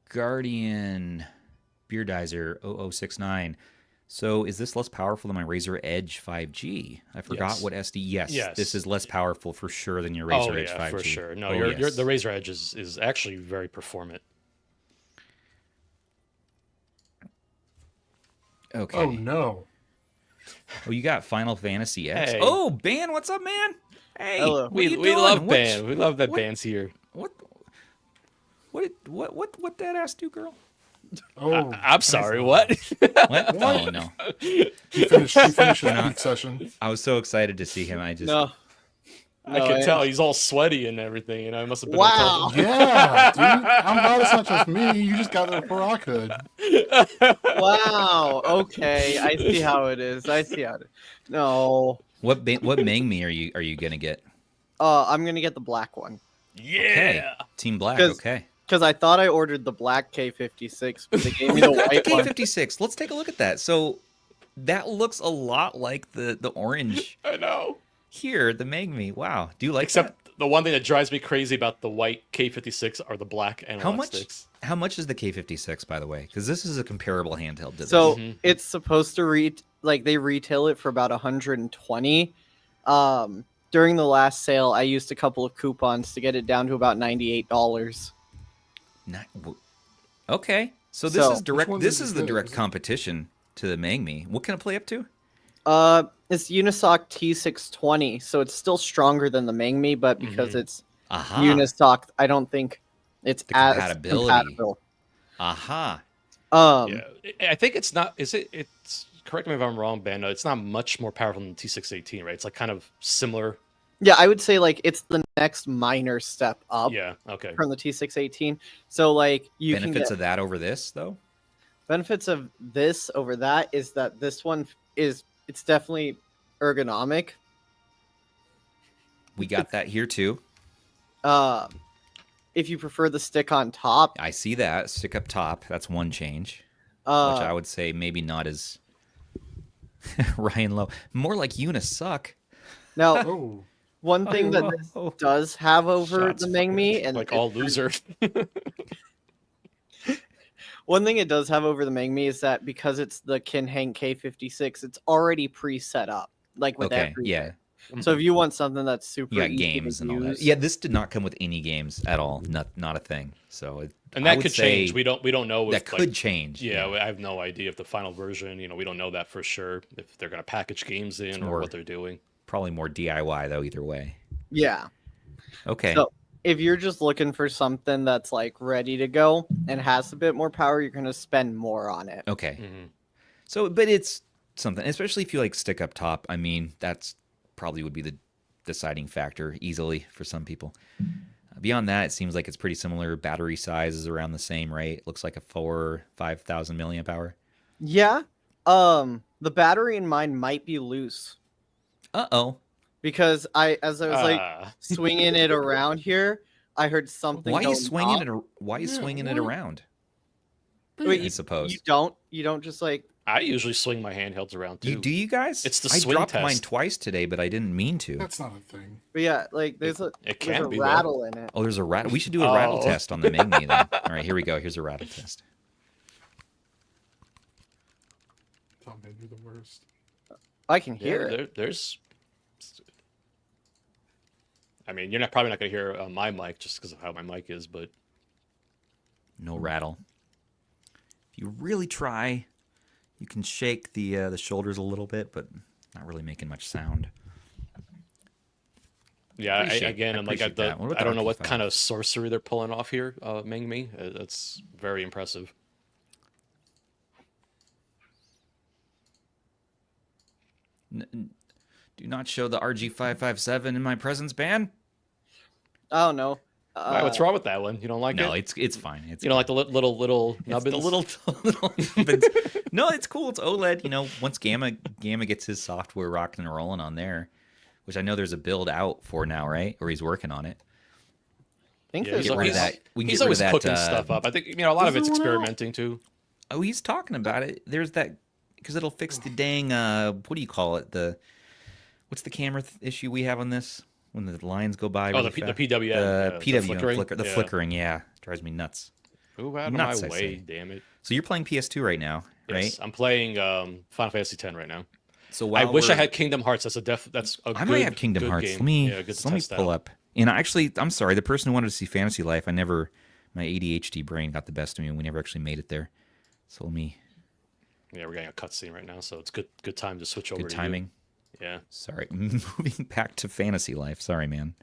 Guardian Beardizer 0069. So is this less powerful than my Razer Edge 5G? I forgot what SD. Yes, this is less powerful for sure than your Razer Edge 5G. For sure. No, the Razer Edge is actually very performant. Okay. Oh no. Oh, you got Final Fantasy X. Hey. Oh, Ban, what's up, man? Hey, Hello. we love Ban. We love that Ban's here. What that ass do, girl? Oh, I'm sorry. What? What? Oh no. He finished his peak session. I was so excited to see him. I just No. I can tell he's all sweaty and everything. You know, I must have been. Wow. Yeah, dude. I'm glad it's not just me. You just got there before I could. Wow. Okay. I see how it is. No. what MangMi are you gonna get? I'm gonna get the black one. Yeah. Okay. Team Black. 'Cause- Okay. Because I thought I ordered the black K56, but they gave me the white one. K56. Let's take a look at that. So that looks a lot like the orange I know. here, the MangMi. Wow. Do you like Except that? the one thing that drives me crazy about the white K56 are the black analog sticks. How much is the K56, by the way? Because this is a comparable handheld to this. So it's supposed to they retail it for about 120. During the last sale, I used a couple of coupons to get it down to about $98. Okay. So this is direct. This is the direct competition to the MangMi. What can it play up to? It's Unisoc T620, so it's still stronger than the MangMi, but because it's Unisoc, I don't think it's The as compatible. Aha. Yeah, I think it's not. Is it? It's correct me if I'm wrong, Ben. It's not much more powerful than T618, right? It's like kind of similar. Yeah, I would say like it's the next minor step up. Yeah. Okay. From the T618, so like you Benefits can of that over this though. benefits of this over that is that this one it's definitely ergonomic. We got that here too. If you prefer the stick on top, I see that stick up top. That's one change, which I would say maybe not as Ryan Lowe. More like Unisuck. now Oh. one thing that this does have over Shots the MangMi, and Like all loser. one thing it does have over the MangMi is that because it's the Kinhang K56, it's already pre-set up, like with everything. Yeah. So if you want something that's super You got easy games to and all that. use- Yeah, this did not come with any games at all. Not a thing. So And I that would could say change. We don't know. If, that could change. Yeah, I have no idea if the final version. We don't know that for sure. If they're gonna package games in or what they're doing. Probably more DIY though. Either way. Yeah. Okay. So if you're just looking for something that's like ready to go and has a bit more power, you're going to spend more on it. Okay. Mm-hmm. So, but it's something, especially if you like stick up top. I mean, that's probably would be the deciding factor easily for some people. Beyond that, it seems like it's pretty similar. Battery size is around the same, right? Looks like a 5,000 milliamp hour. Yeah. The battery in mine might be loose Uh-oh. because as I was like swinging it around here, I heard something. Why are you going swinging off. it? Why are you swinging it around? Wait, I suppose. You don't just like. I usually swing my handhelds around too. Do you guys? It's the I swing dropped test. mine twice today, but I didn't mean to. That's not a thing. But yeah, like there's a be, though. rattle in it. Oh, there's a rattle. We should do a rattle test on the MangMi then. All right, here we go. Here's a rattle test. Tom, man, you're the worst. I can hear it. There's. I mean, you're probably not gonna hear my mic just because of how my mic is, but No rattle. If you really try, you can shake the shoulders a little bit, but not really making much sound. yeah. I'm like appreciate that. What about I the don't know what RP5? kind of sorcery they're pulling off here, MangMi. That's very impressive. Do not show the RG557 in my presence, ban. I don't know. Why, what's wrong with that one? You don't like No, it? it's fine. It's You don't like the little it's nubbins? the little nubbins. No, it's cool. It's OLED. Once Gamma gets his software rocking and rolling on there, which I know there's a build out for now, right? Or he's working on it. I think Yeah, there's Get rid of that. We can He's get rid always of that. cooking stuff up. I think a lot of it's experimenting too. Oh, he's talking about it. There's that because it'll fix the dang. What do you call it? What's the camera issue we have on this? When the lines go by. Oh, really the fast? PWM. The PWM flickering? flicker. The Yeah. flickering, yeah, drives me nuts. Move out of Nuts, my I way, say. damn it. So you're playing PS2 right now, right? Yes, I'm playing Final Fantasy X right now. So I wish I had Kingdom Hearts. That's a I good, might have Kingdom good Hearts. game. Let me yeah, good to let me test pull out. up. And actually, I'm sorry. The person who wanted to see Fantasy Life, my ADHD brain got the best of me, and we never actually made it there. So let me. Yeah, we're getting a cutscene right now, so it's good time to switch over. Good to timing. You. Yeah. Sorry, moving back to Fantasy Life. Sorry, man.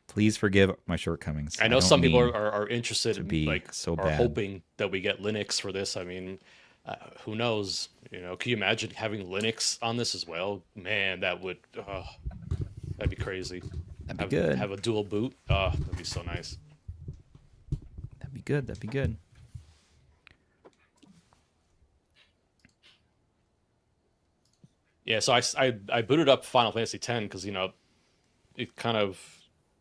Please forgive my shortcomings. I know some people mean are interested to in be like so are bad. hoping that we get Linux for this. I mean, who knows? You know, can you imagine having Linux on this as well? Man, that'd be crazy. That'd be good. Have a dual boot. Oh, that'd be so nice. That'd be good. That'd be good. Yeah, so I booted up Final Fantasy X because it kind of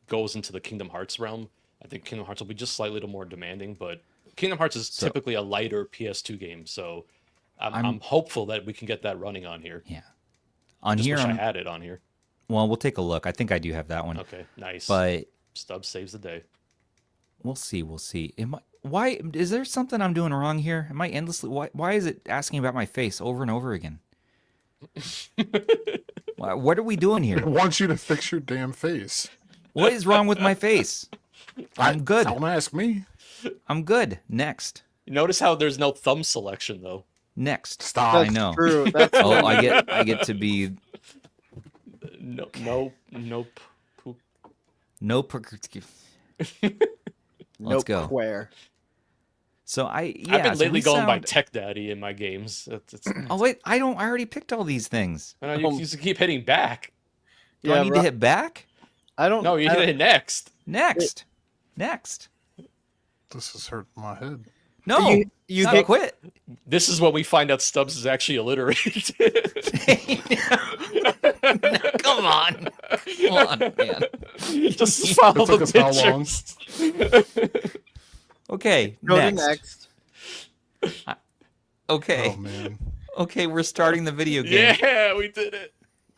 goes into the Kingdom Hearts realm. I think Kingdom Hearts will be just slightly more demanding, but Kingdom Hearts is typically a lighter PS2 game, so I'm hopeful that we can get that running on here. Yeah, I had it on here. Well, we'll take a look. I think I do have that one. Okay, nice. But Stubbs saves the day. We'll see. We'll see. Why is there something I'm doing wrong here? Am I endlessly? Why is it asking about my face over and over again? What are we doing here? It wants you to fix your damn face. What is wrong with my face? I'm good. Don't ask me. I'm good. Next. You notice how there's no thumb selection though. Next. Stop. I know. True. That's Oh, I get to be Nope. nope. Let's go. Where? So I've been lately going by Tech Daddy in my games. Oh wait, I already picked all these things. I know, you used to keep hitting back. Do I need to hit back? I don't. No, you hit next. Next. This is hurting my head. No, you not hit quit. This is when we find out Stubbs is actually illiterate. Come on, man. Just follow It took the us how long? pictures. Okay, Go to next. Okay, Oh man. okay, we're starting the video game. Yeah, we did it.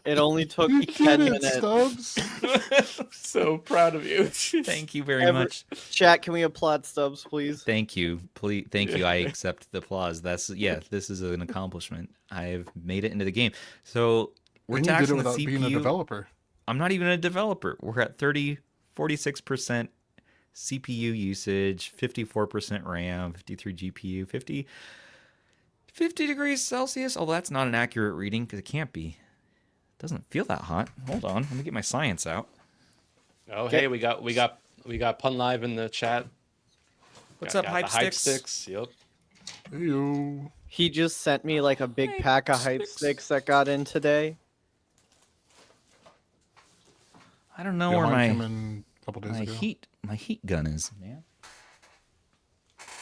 It only took You 10 did it, minutes. Stubbs. So proud of you. Thank you very much. Chat, can we applaud Stubbs, please? Thank you. Please, thank you. I accept the applause. This is an accomplishment. I've made it into the game. So we're And you did it taxing the without CPU. being a developer. I'm not even a developer. We're at 46% CPU usage, 54% RAM, 53 GPU, 50 degrees Celsius. Oh, that's not an accurate reading because it can't be. It doesn't feel that hot. Hold on, let me get my science out. Oh, hey, we got Pun Live in the chat. What's up, got Hype the Hype Sticks? Sticks? Yep. Heyo. He just sent me like a big pack of hype sticks that got in today. I don't know Yeah, where mine came in a couple days my ago. heat gun is, man.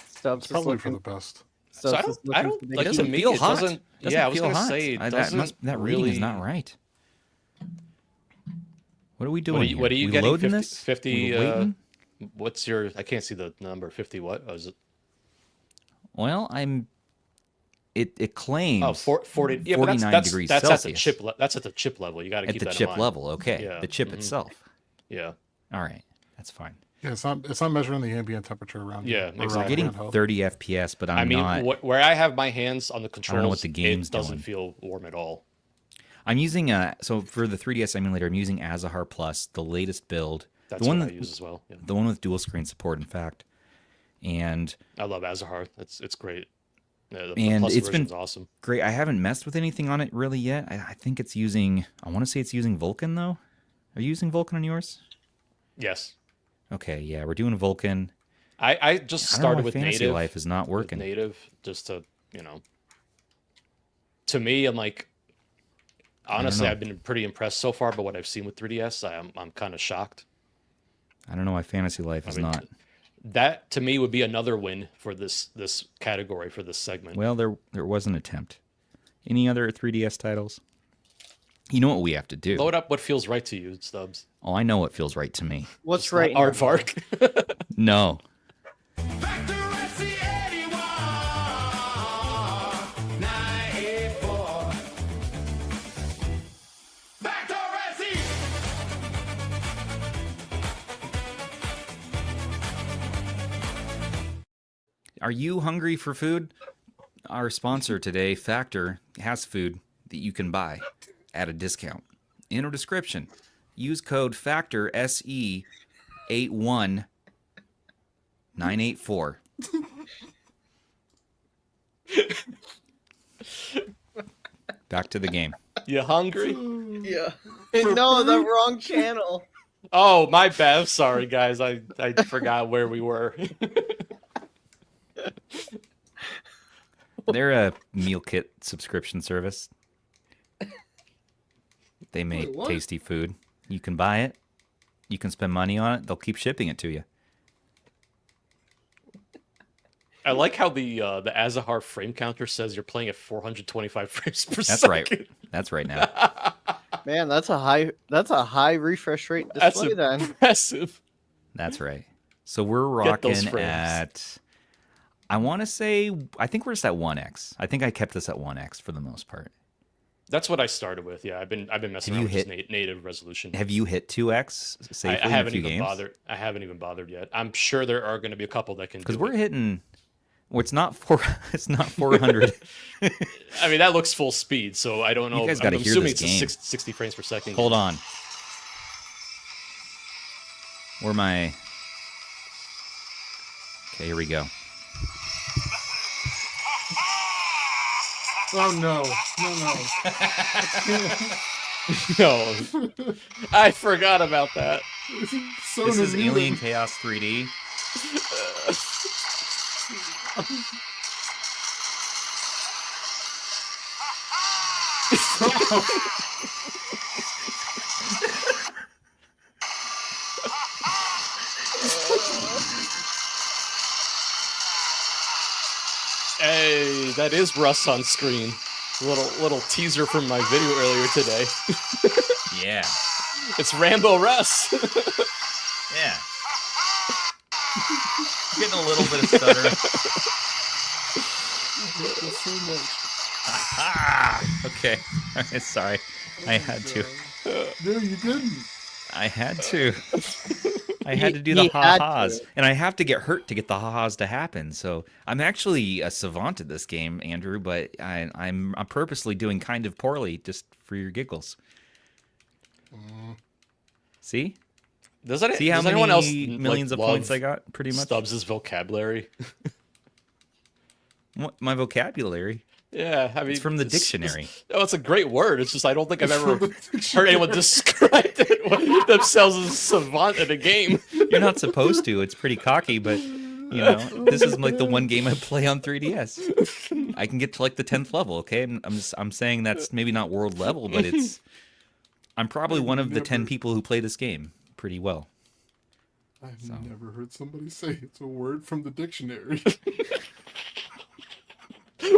Stubbs is Probably for looking. the best. So Stubbs I is looking don't for the like It to doesn't me. feel It hot. doesn't. Doesn't Yeah, I was feel gonna hot. say it doesn't. That reading is not right. What are we doing? What are you we getting? loading 50, this? 50 We waiting? what's your? I can't see the number. 50 what? Oh, is it? Well, It claims. Oh, 40. Yeah, 49 but that's degrees at the Celsius. chip. That's at the chip level. You got to At keep the that chip in mind. level, okay. Yeah. The chip Mhm. itself. Yeah. All right, that's fine. Yeah, it's not measuring the ambient temperature around you. Yeah, or exactly. around I'm getting handheld. 30 FPS, but I'm not. Where I have my hands on the controls, what the game's it doesn't doing. feel warm at all. I'm using so for the 3DS emulator, I'm using Azahar Plus, the latest build. That's the one what I that, use as well. Yeah. The one with dual screen support, in fact. And I love Azahar. It's great. Yeah, the And Plus it's been- version's awesome. great. I haven't messed with anything on it really yet. I think it's using. I want to say it's using Vulkan though. Are you using Vulkan on yours? Yes. Okay, yeah, we're doing Vulkan. I just I don't know started why with Fantasy native. Life is not with working. native just to to me, I'm like, honestly, know. I've been pretty impressed so far by what I've seen with 3DS. I'm kind of shocked. I don't know why Fantasy Life is mean, not. That to me would be another win for this category, for this segment. Well, there was an attempt. Any other 3DS titles? You know what we have to do. Load up what feels right to you, Stubbs. Oh, I know what feels right to me. What's right? in your- Aardvark. No. Are you hungry for food? Our sponsor today, Factor, has food that you can buy at a discount. In our description, use code FACTOR SE81984. Back to the game. You hungry? Yeah. No, the wrong channel. Oh, my bad. Sorry, guys. I forgot where we were. They're a meal kit subscription service. They make tasty food. You can buy it. You can spend money on it. They'll keep shipping it to you. I like how the Azahar frame counter says you're playing at 425 frames per That's second. right. That's right now. Man, that's a high refresh rate display then. Impressive. That's right. So we're rocking at, I want to say, I think we're just at 1x. I think I kept this at 1x for the most part. That's what I started with. Yeah, I've been messing around with this native resolution. Have you hit 2x safely I haven't in a few even games? bothered. I haven't even bothered yet. I'm sure there are going to be a couple that can. Because we're hitting. Well, it's not 400. I mean, that looks full speed, so I don't know. You guys got to hear assuming this it's game. 60 frames per second. Hold on. Where my? Okay, here we go. Oh no! No, I forgot about that. So This is neat. Alien Chaos 3D. Hey, that is Russ on screen. Little teaser from my video earlier today. Yeah. It's Rambo Russ. Yeah. Getting a little bit of stutter. So much. Ah, okay. Sorry. I had to. No, you didn't. I had to. I had to do the ha-has. And I have to get hurt to get the ha-has to happen. So I'm actually a savant at this game, Andrew, but I'm purposely doing kind of poorly just for your giggles. See? See how many anyone else millions of points I got, pretty much? Stubbs' vocabulary. What, my vocabulary? Yeah, I mean, It's from the dictionary. It's a great word. It's just I don't think I've ever heard anyone describe themselves as a savant in a game. You're not supposed to. It's pretty cocky, but you know, this is like the one game I play on 3DS. I can get to like the 10th level. Okay, I'm saying that's maybe not world level, but I'm probably one of the 10 people who play this game pretty well. I've never heard somebody say it's a word from the dictionary.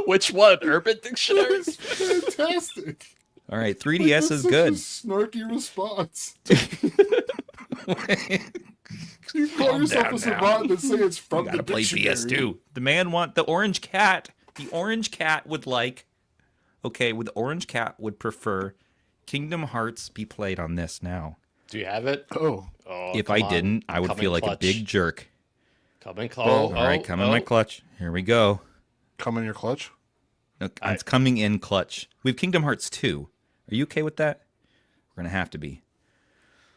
Which one? Urban Dictionary? It's fantastic. All right, Like, 3DS that's is such good. A snarky response. You call Calm yourself down a savant and say it's from You the gotta play dictionary. PS2. The man the orange cat. The orange cat would like. Okay, the orange cat would prefer Kingdom Hearts be played on this now. Do you have it? Oh, If come I on. didn't, I would Come feel in like a clutch. big jerk. Come in clutch. All right, come in my clutch. Here we go. come in your clutch. No, it's coming in clutch. We have Kingdom Hearts 2. Are you okay with that? We're going to have to be.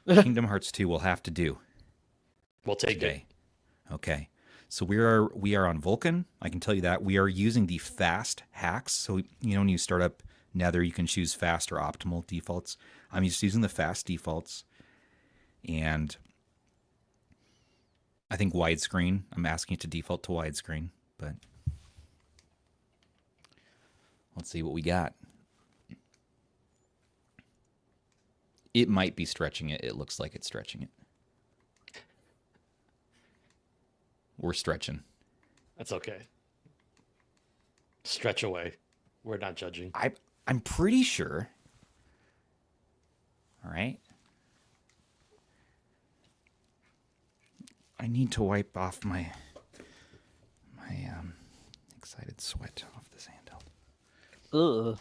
Kingdom Hearts 2 will have to do We'll take today. Okay. So we are on Vulkan. I can tell you that. We are using the fast hacks. So, you know, when you start up Nether, you can choose fast or optimal defaults. I'm just using the fast defaults. And I think widescreen. I'm asking it to default to widescreen, but let's see what we got. It might be stretching it. It looks like it's stretching it. We're stretching. That's okay. Stretch away. We're not judging. I'm pretty sure. All right. I need to wipe off my excited sweat off this handheld. Ugh.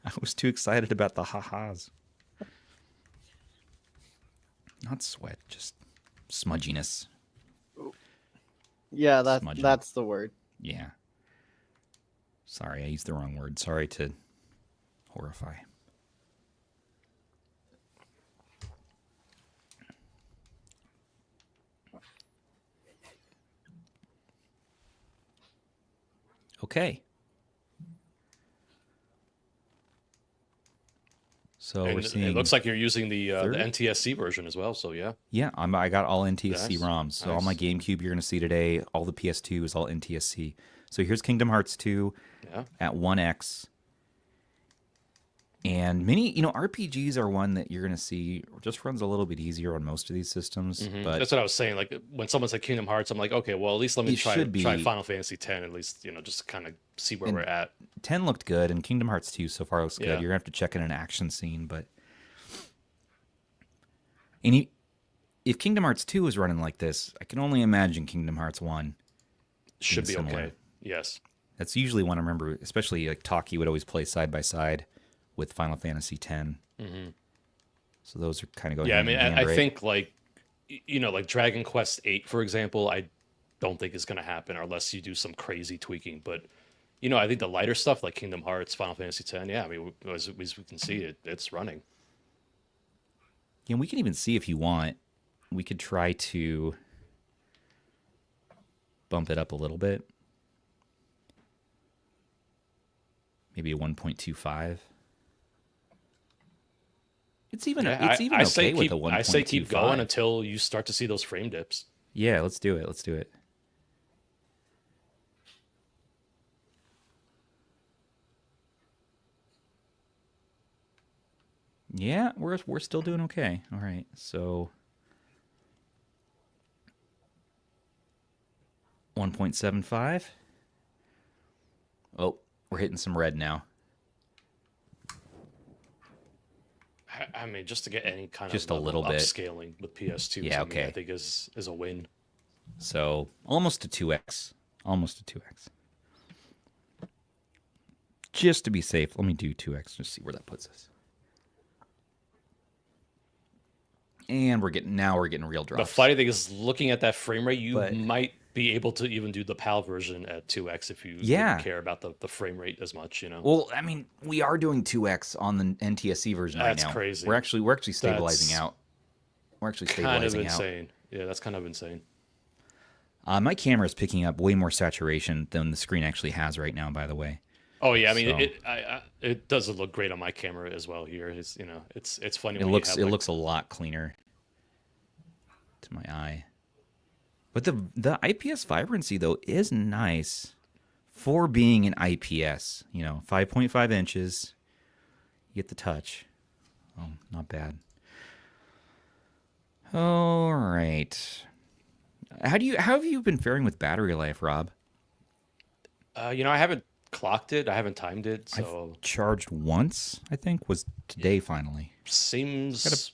I was too excited about the ha-has. Not sweat, just smudginess. Yeah, Smudging. that's the word. Yeah. Sorry, I used the wrong word. Sorry to horrify. Okay. So and we're seeing. It looks like you're using the NTSC version as well. So yeah. Yeah, I got all NTSC Nice. ROMs. So all Nice. my GameCube you're going to see today, all the PS2 is all NTSC. So here's Kingdom Hearts 2 Yeah. at 1x. And many, RPGs are one that you're going to see just runs a little bit easier on most of these systems. But That's what I was saying. Like when someone said Kingdom Hearts, I'm like, okay, well at least let me It try should be- Final Fantasy X at least, just kind of see where we're at. 10 looked good, and Kingdom Hearts 2 so far looks good. Yeah. You're going to have to check in an action scene, but... And if Kingdom Hearts 2 is running like this, I can only imagine Kingdom Hearts 1 Should be similar. okay. Yes. That's usually one I remember, especially like Taki would always play side by side with Final Fantasy X. Mm-hmm. So those are kind of going Yeah, I hand mean, in hand, I right? think like Dragon Quest VIII, for example, I don't think is going to happen unless you do some crazy tweaking. But I think the lighter stuff like Kingdom Hearts, Final Fantasy X, yeah, I mean, as we can see, it's running. Yeah, we can even see if you want. We could try to bump it up a little bit. Maybe a 1.25. It's even Yeah, okay I say with keep, a 1.25. I say keep going until you start to see those frame dips. Yeah, let's do it. Let's do it. Yeah, we're still doing okay. All right, so 1.75. Oh, we're hitting some red now. I mean, just to get any kind Just of a little bit. upscaling with PS2, Yeah, to me, okay. I think is a win. So almost a 2x. Almost a 2x. Just to be safe, let me do 2x. Just see where that puts us. And we're getting real drops. The funny thing is, looking at that frame rate, you But- might be able to even do the PAL version at 2x if you Yeah. didn't care about the frame rate as much. Well, I mean, we are doing 2x on the NTSC version That's right now. crazy. We're actually stabilizing That's out. We're actually kind of stabilizing out. insane. Yeah, that's kind of insane. My camera is picking up way more saturation than the screen actually has right now, by the way. Oh yeah, I mean So- it doesn't look great on my camera as well. Here, it's it's funny. It when looks you have, it like, looks a lot cleaner to my eye. But the IPS vibrancy though is nice for being an IPS. 5.5 inches. You get the touch. Oh, not bad. All right. How have you been faring with battery life, Rob? I haven't clocked it. I haven't timed it. So Charged once, I think, was today finally. seems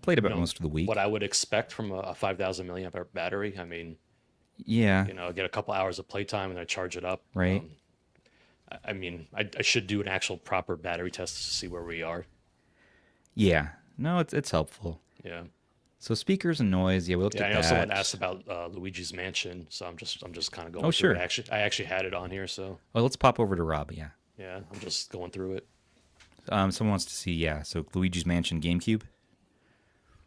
Played about most of the week. what I would expect from a 5,000 milliamp hour battery. I mean, Yeah. get a couple hours of playtime and I charge it up. Right. I mean, I should do an actual proper battery test to see where we are. Yeah. No, it's helpful. Yeah. So speakers and noise, yeah, we looked Yeah, at I know that. someone asked about Luigi's Mansion, so I'm just kind of going. Oh, through sure. it. I actually had it on here, so Well, let's pop over to Rob, yeah. yeah, I'm just going through it. Someone wants to see, yeah, so Luigi's Mansion GameCube.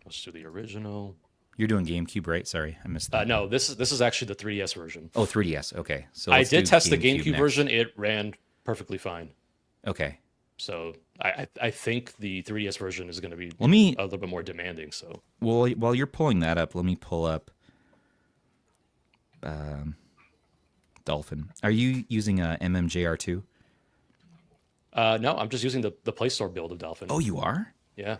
Let's do the original. You're doing GameCube, right? Sorry, I missed that. No, this is actually the 3DS version. Oh, 3DS, okay. So I let's did do test the GameCube next. version. It ran perfectly fine. Okay. So I think the 3DS version is going to be Let me, a little bit more demanding. So well, while you're pulling that up, let me pull up Dolphin. Are you using a MMJR2? no, I'm just using the Play Store build of Dolphin. Oh, you are? Yeah,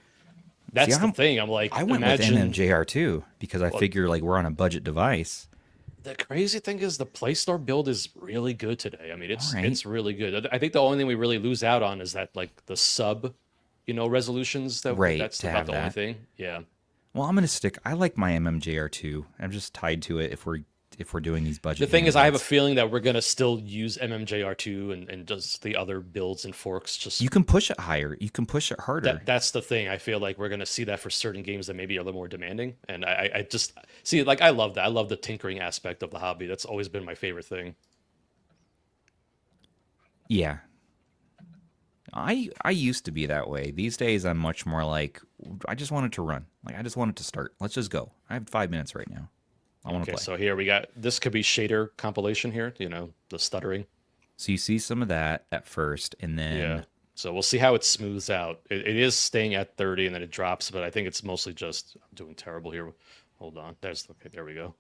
that's See, the thing. I'm like, I went imagine, with MMJR2 because I figure like we're on a budget device. The crazy thing is the Play Store build is really good today. I mean, All right. it's really good. I think the only thing we really lose out on is that like the sub, resolutions that Right, that's to about have the only that. thing. Yeah. Well, I'm gonna stick. I like my MMJR2. I'm just tied to it. If if we're doing these budget. The thing is, I have a feeling that we're gonna still use MMJR2 and just the other builds and forks. Just you can push it higher, you can push it harder. That's the thing. I feel like we're gonna see that for certain games that maybe are a little more demanding. And I just see, like, I love that. I love the tinkering aspect of the hobby. That's always been my favorite thing. Yeah. I used to be that way. These days, I'm much more like, I just want it to run. Like, I just want it to start. Let's just go. I have 5 minutes right now. I want to play. So here we got, this could be shader compilation here, the stuttering. So you see some of that at first, and then... Yeah. So we'll see how it smooths out. It is staying at 30, and then it drops, but I think it's mostly just, I'm doing terrible here. Hold on. Okay, there we go.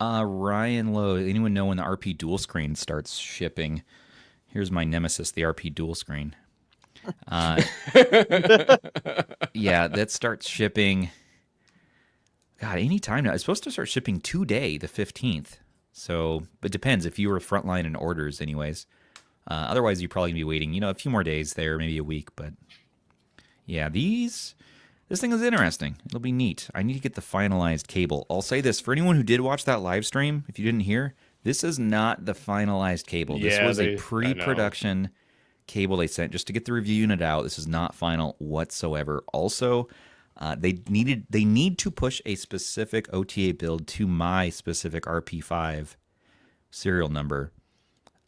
Ryan Lowe, anyone know when the RP dual screen starts shipping? Here's my nemesis, the RP dual screen. Yeah, that starts shipping. God, any time now. It's supposed to start shipping today, the 15th. So, it depends if you were frontline in orders, anyways. Otherwise, you're probably gonna be waiting, a few more days there, maybe a week. But yeah, this thing is interesting. It'll be neat. I need to get the finalized cable. I'll say this for anyone who did watch that live stream. If you didn't hear. This is not the finalized cable. This was a pre-production cable they sent just to get the review unit out. This is not final whatsoever. Also, they need to push a specific OTA build to my specific RP5 serial number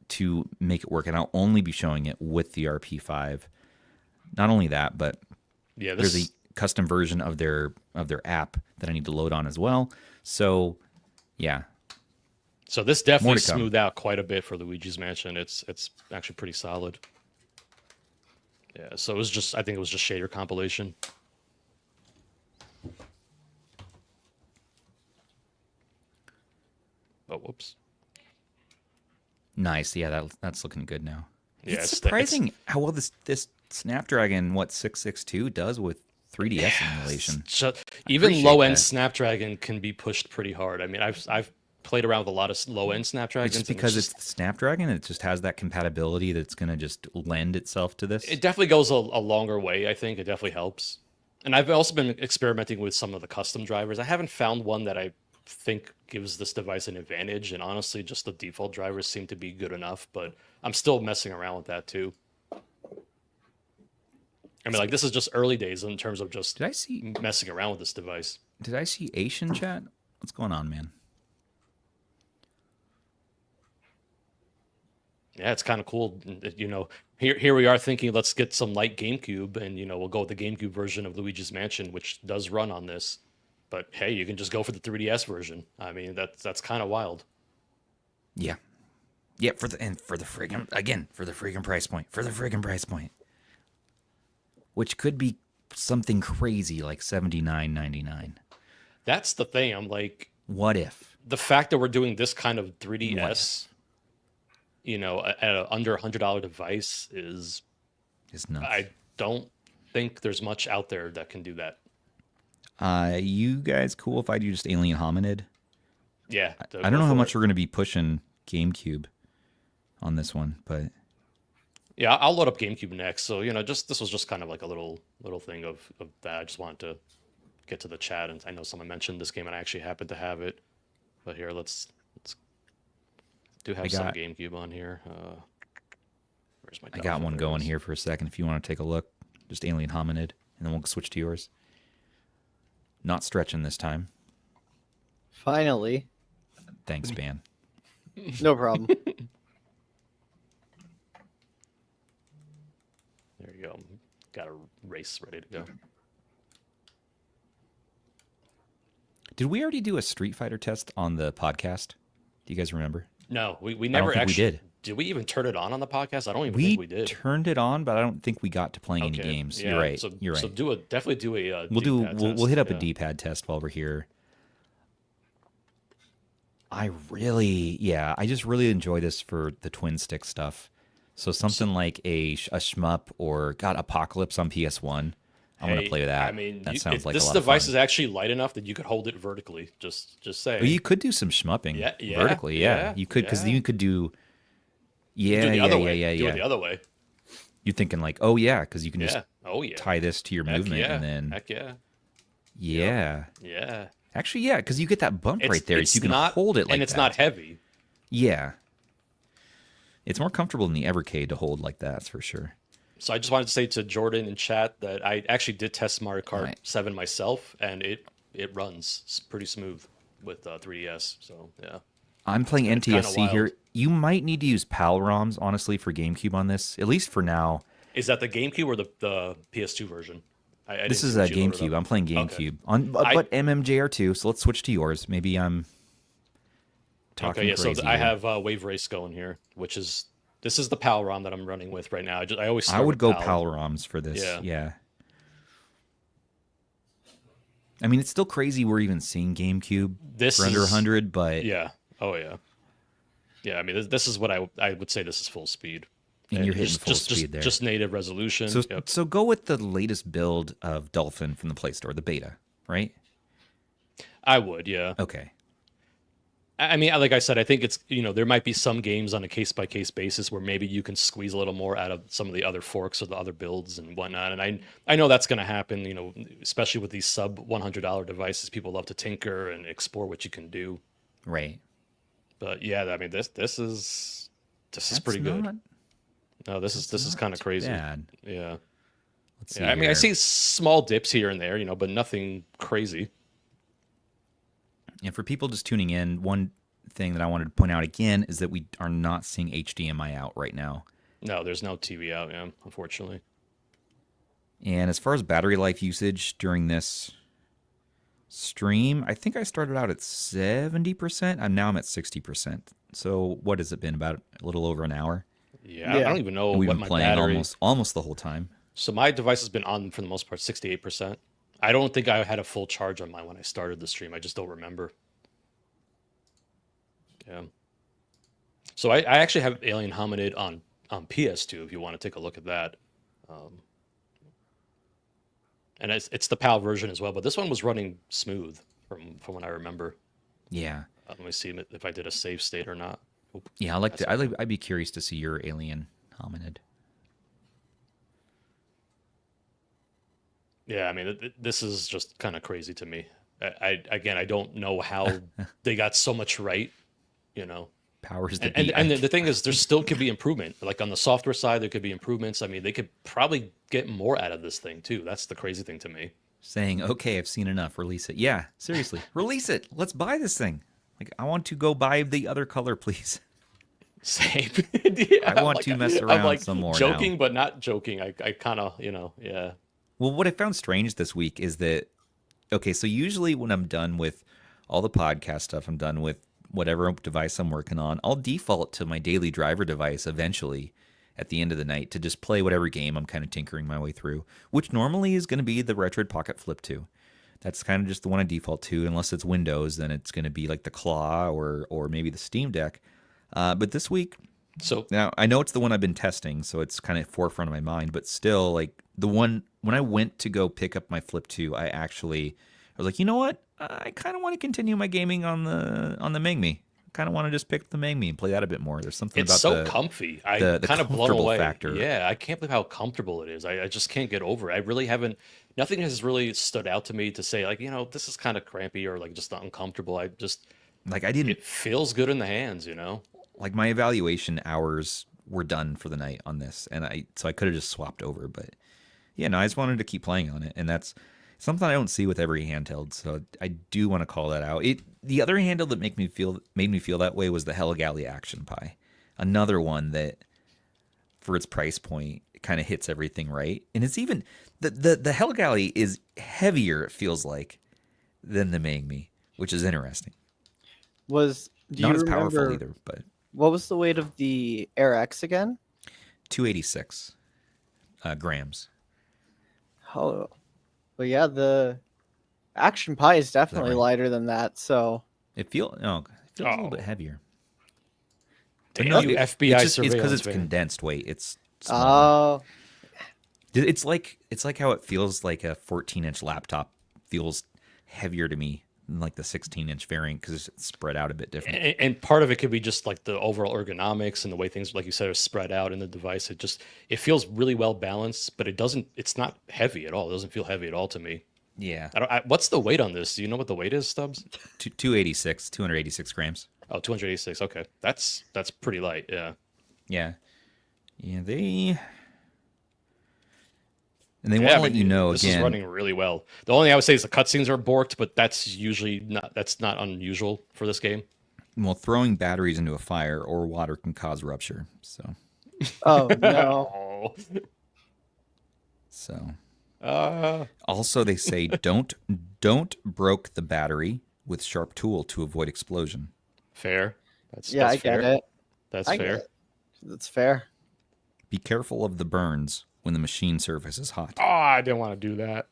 to make it work, and I'll only be showing it with the RP5. Not only that, but there's a custom version of their app that I need to load on as well. So, yeah. So this definitely smoothed out quite a bit for Luigi's Mansion. It's actually pretty solid. Yeah, so I think it was just shader compilation. Oh, whoops. Nice. Yeah, that's looking good now. Yeah, it's surprising how well this Snapdragon 662 does with 3DS emulation. Even low-end Snapdragon can be pushed pretty hard. I mean, I've played around with a lot of low-end Snapdragons. It's because it's Snapdragon. It just has that compatibility that's going to just lend itself to this. It definitely goes a longer way, I think. It definitely helps. And I've also been experimenting with some of the custom drivers. I haven't found one that I think gives this device an advantage. And honestly, just the default drivers seem to be good enough. But I'm still messing around with that, too. I mean, like, this is just early days in terms of just messing around with this device. Did I see Asian chat? What's going on, man? Yeah, it's kind of cool. Here we are thinking, let's get some light GameCube, and we'll go with the GameCube version of Luigi's Mansion, which does run on this. But hey, you can just go for the 3DS version. I mean, that's kind of wild. Yeah, yeah. For the friggin' price point, which could be something crazy like $79.99. That's the thing. I'm like, what if the fact that we're doing this kind of 3DS? At an under $100 device is nuts. I don't think there's much out there that can do that. You guys cool if I do just Alien Hominid? Yeah. I don't know how much we're going to be pushing GameCube on this one, but yeah, I'll load up GameCube next. So this was just kind of like a little thing of that. I just wanted to get to the chat, and I know someone mentioned this game, and I actually happen to have it. But here, let's do have some GameCube on here. Where's my? I got one going here for a second. If you want to take a look, just Alien Hominid, and then we'll switch to yours. Not stretching this time. Finally. Thanks, Ban. No problem. There you go. Got a race ready to go. Did we already do a Street Fighter test on the podcast? Do you guys remember? No, we never actually we did. Did we even turn it on the podcast? I don't even think we did. We turned it on, but I don't think we got to playing any games. Yeah, You're right. You're right. So definitely do a we'll hit up a D-pad test while we're here. I just really enjoy this for the twin stick stuff. So something like a shmup or Apocalypse on PS1. I'm gonna play that. I mean, that sounds like a lot of fun. This device is actually light enough that you could hold it vertically. Just say. Well, you could do some shmupping vertically. Yeah, you could because you could do. Yeah, do the other way. Do it the other way. You're thinking like, oh yeah, because you can just tie this to your movement and then. Heck yeah. Yeah. Yeah. Actually, yeah, because you get that bump right there. It's you can not, hold it like and it's that. not heavy. Yeah. It's more comfortable than the Evercade to hold like that, that's for sure. So I just wanted to say to Jordan in chat that I actually did test Mario Kart 7 myself, and it runs pretty smooth with 3DS. So yeah, I'm playing NTSC here. You might need to use PAL ROMs, honestly, for GameCube on this, at least for now. Is that the GameCube or the PS2 version? This is a GameCube. I'm playing GameCube but MMJR2. So let's switch to yours. Maybe I'm talking crazy. So I have Wave Race going here, which is this is the PAL ROM that I'm running with right now. I would go PAL ROMs for this. Yeah. I mean, it's still crazy we're even seeing GameCube for under 100, but yeah. Oh yeah. Yeah, I mean, this is what I would say. This is full speed. And you're hitting full speed there. Just native resolution. So go with the latest build of Dolphin from the Play Store, the beta, right? I would, yeah. Okay. I mean, like I said, I think it's, there might be some games on a case-by-case basis where maybe you can squeeze a little more out of some of the other forks or the other builds and whatnot. And I know that's going to happen, especially with these sub-$100 devices. People love to tinker and explore what you can do. Right. But yeah, I mean, this is pretty good. No, this is kind of crazy. Bad. Yeah. Let's see I mean, I see small dips here and there, but nothing crazy. And for people just tuning in, one thing that I wanted to point out again is that we are not seeing HDMI out right now. No, there's no TV out, yeah, unfortunately. And as far as battery life usage during this stream, I think I started out at 70%. I'm at 60%. So what has it been, about a little over an hour? Yeah. I don't even know We've what been my playing battery... almost the whole time. So my device has been on, for the most part, 68%. I don't think I had a full charge on mine when I started the stream. I just don't remember. Yeah. So I actually have Alien Hominid on PS2 if you want to take a look at that. And it's the PAL version as well, but this one was running smooth from what I remember. Yeah. Let me see if I did a save state or not. Oop, yeah, I'd be curious to see your Alien Hominid. Yeah, I mean, this is just kind of crazy to me. I don't know how they got so much right, Powers that and be. and the thing is, there still could be improvement. Like on the software side, there could be improvements. I mean, they could probably get more out of this thing too. That's the crazy thing to me. Saying, okay, I've seen enough, release it. Yeah, seriously, release it. Let's buy this thing. Like, I want to go buy the other color, please. Same. Yeah, I want to mess around some more. Joking, now. But not joking. I kind of, yeah. Well, what I found strange this week is that, okay, so usually when I'm done with all the podcast stuff, I'm done with whatever device I'm working on, I'll default to my daily driver device eventually at the end of the night to just play whatever game I'm kind of tinkering my way through, which normally is going to be the Retroid Pocket Flip 2. That's kind of just the one I default to. Unless it's Windows, then it's going to be like the Claw or maybe the Steam Deck. But this week, so now I know it's the one I've been testing, so it's kind of forefront of my mind. But still, like the one when I went to go pick up my Flip 2, I was like, you know what? I kind of want to continue my gaming on the MangMi. I kind of want to just pick up the MangMi and play that a bit more. There's something it's about so comfy. the kind of blown away. Factor. Yeah, I can't believe how comfortable it is. I just can't get over it. I really haven't. Nothing has really stood out to me to say like, this is kind of crampy or like just uncomfortable. It feels good in the hands, Like my evaluation hours were done for the night on this, and so I could have just swapped over, but yeah, no, I just wanted to keep playing on it, and that's something I don't see with every handheld. So I do want to call that out. The other handheld that made me feel that way was the Helgalley Action Pi, another one that for its price point kind of hits everything right, and it's even the Helgalley is heavier. It feels like than the MangMi, which is interesting. Not as powerful either, but. What was the weight of the Air X again? 286 grams. Oh, but yeah, the Action Pi is definitely lighter than that. So it feels a little bit heavier. Damn, you FBI surveillance. It's because it's condensed weight. It's smaller. It's like how it feels like a 14-inch laptop feels heavier to me. Like the 16-inch variant because it's spread out a bit different. And part of it could be just like the overall ergonomics and the way things, like you said, are spread out in the device. It feels really well balanced, but it's not heavy at all. It doesn't feel heavy at all to me. Yeah. What's the weight on this? Do you know what the weight is, Stubbs? 286 grams. Oh, 286. Okay, that's pretty light. Yeah. Yeah. Yeah, and they want to let you know this again. This is running really well. The only thing I would say is the cutscenes are borked, but that's not unusual for this game. Well, throwing batteries into a fire or water can cause rupture. So. Oh no. So. Also, they say don't broke the battery with sharp tool to avoid explosion. Fair. That's fair. Get it. That's I fair. Get it. That's fair. Be careful of the burns when the machine surface is hot. Oh, I didn't want to do that.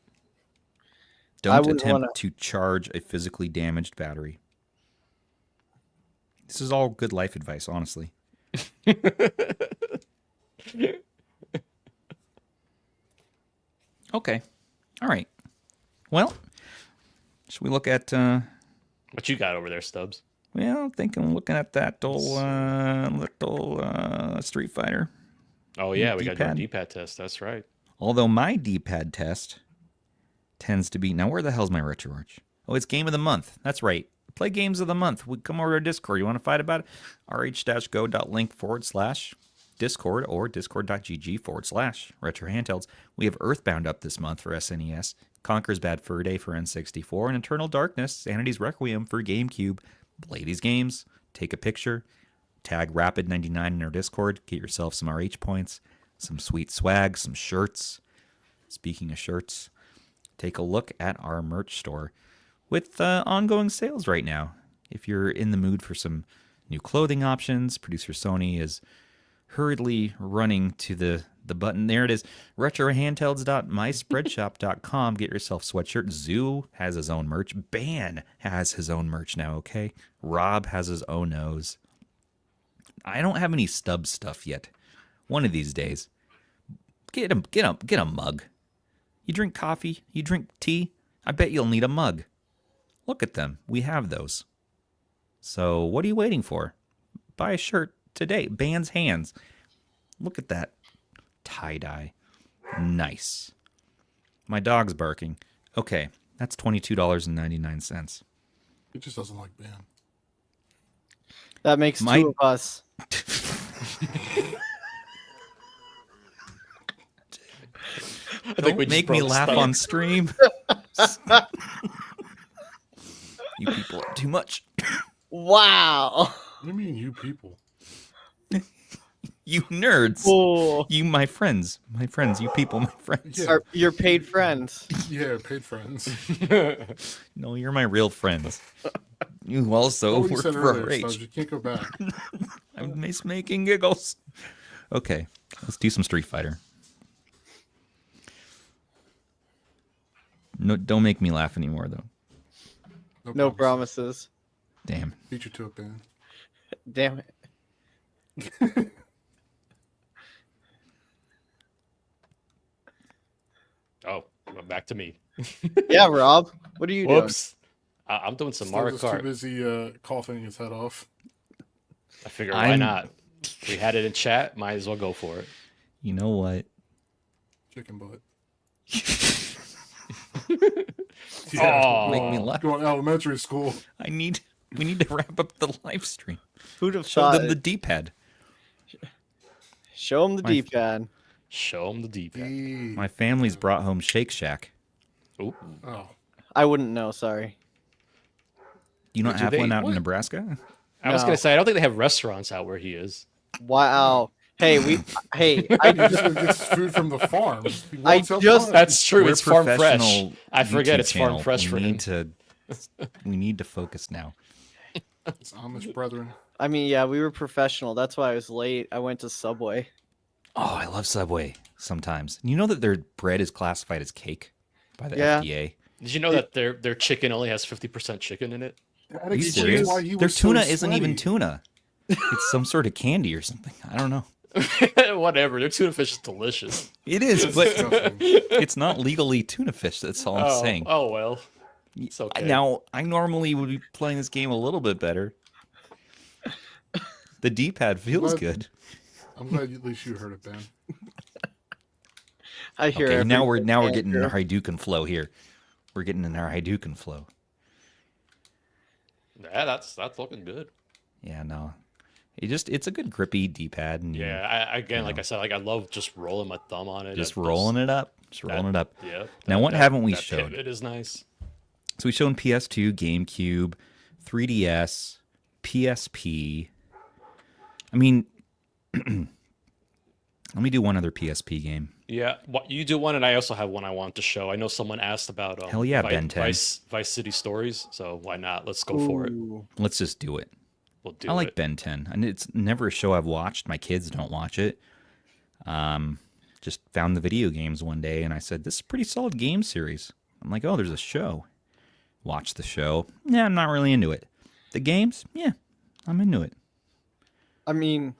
Don't attempt to charge a physically damaged battery. This is all good life advice, honestly. Okay. All right. Well, should we look at... what you got over there, Stubbs? Well, looking at that little Street Fighter. Oh, yeah, we got to do a D-pad test. That's right. Although my D-pad test tends to be... Now, where the hell's my RetroArch? Oh, it's Game of the Month. That's right. Play Games of the Month. Come over to Discord. You want to fight about it? rh-go.link/Discord or discord.gg/RetroHandhelds. We have Earthbound up this month for SNES, Conker's Bad Fur Day for N64, and Eternal Darkness, Sanity's Requiem for GameCube. Play these games, take a picture, tag Rapid99 in our Discord, get yourself some RH points, some sweet swag, some shirts. Speaking of shirts, take a look at our merch store with ongoing sales right now. If you're in the mood for some new clothing options, producer Sony is hurriedly running to the button. There it is, retrohandhelds.myspreadshop.com. Get yourself sweatshirt. Zoo has his own merch. Ban has his own merch now, okay? Rob has his own nose. I don't have any Stubbs stuff yet. One of these days. Get a mug. You drink coffee? You drink tea? I bet you'll need a mug. Look at them. We have those. So what are you waiting for? Buy a shirt today. Ban's hands. Look at that tie-dye. Nice. My dog's barking. Okay, that's $22.99. It just doesn't like Ban. That makes two of us. Don't make me laugh on stream. You people are too much. Wow. What do you mean, you people? You nerds. Oh. You, my friends. My friends. You people, my friends. Yeah. Your paid friends. Yeah, paid friends. No, you're my real friends. You also work for RH. You can't go back. I'm making giggles. Okay, let's do some Street Fighter. No, don't make me laugh anymore, though. No promises. Damn. Beat you to it, Ban. Damn it. Oh, back to me. Yeah, Rob. What are you Whoops. I'm doing some Mario Still Kart. too busy coughing his head off. I figured, why not? We had it in chat. Might as well go for it. You know what? Chicken butt. Oh, Make me laugh. Going to elementary school. We need to wrap up the live stream. doing? Who'd have Show thought them it? the D-pad. Show them the D-pad. Show him the D-pad. My family's brought home Shake Shack. Ooh. Oh. I wouldn't know, sorry. You don't Do have they- one out what? in Nebraska? I was No. gonna say I don't think they have restaurants out where he is. Wow. Hey, I He just gets food from the farm. He I walks up just- farm. That's true. We're it's farm fresh. professional I forget YouTube it's farm channel. fresh for we him. need to focus now. It's Amish brethren. I mean, yeah, we were professional. That's why I was late. I went to Subway. Oh, I love Subway sometimes. You know that their bread is classified as cake by the Yeah. FDA? Did you know that their chicken only has 50% chicken in it? That Are you explains serious? why he Their was so tuna isn't even sweaty. tuna. It's some sort of candy or something. I don't know. Whatever. Their tuna fish is delicious. It is, but Disgusting. it's not legally tuna fish. That's all I'm saying. Oh well. It's okay. Now, I normally would be playing this game a little bit better. The D-pad feels What? good. I'm glad at least you heard it, Ben. I hear Okay, now we're everything, getting in Andrew. a Hadouken flow here. We're getting in our Hadouken flow. Yeah, that's looking good. Yeah, no. It's a good grippy D-pad. And Yeah, like I said, like I love just rolling my thumb on it. Just rolling it up. Yeah. Now, what haven't we that showed? Pivot is nice. So we showed PS2, GameCube, 3DS, PSP. I mean, let me do one other PSP game. Yeah, you do one, and I also have one I want to show. I know someone asked about Hell yeah, Ben 10. Vice City Stories, so why not? Let's go for it. Let's just do it. We'll do I like it. Ben 10. And it's never a show I've watched. My kids don't watch it. Just found the video games one day, and I said, this is a pretty solid game series. I'm like, oh, there's a show. Watch the show. Yeah, I'm not really into it. The games? Yeah, I'm into it. I mean,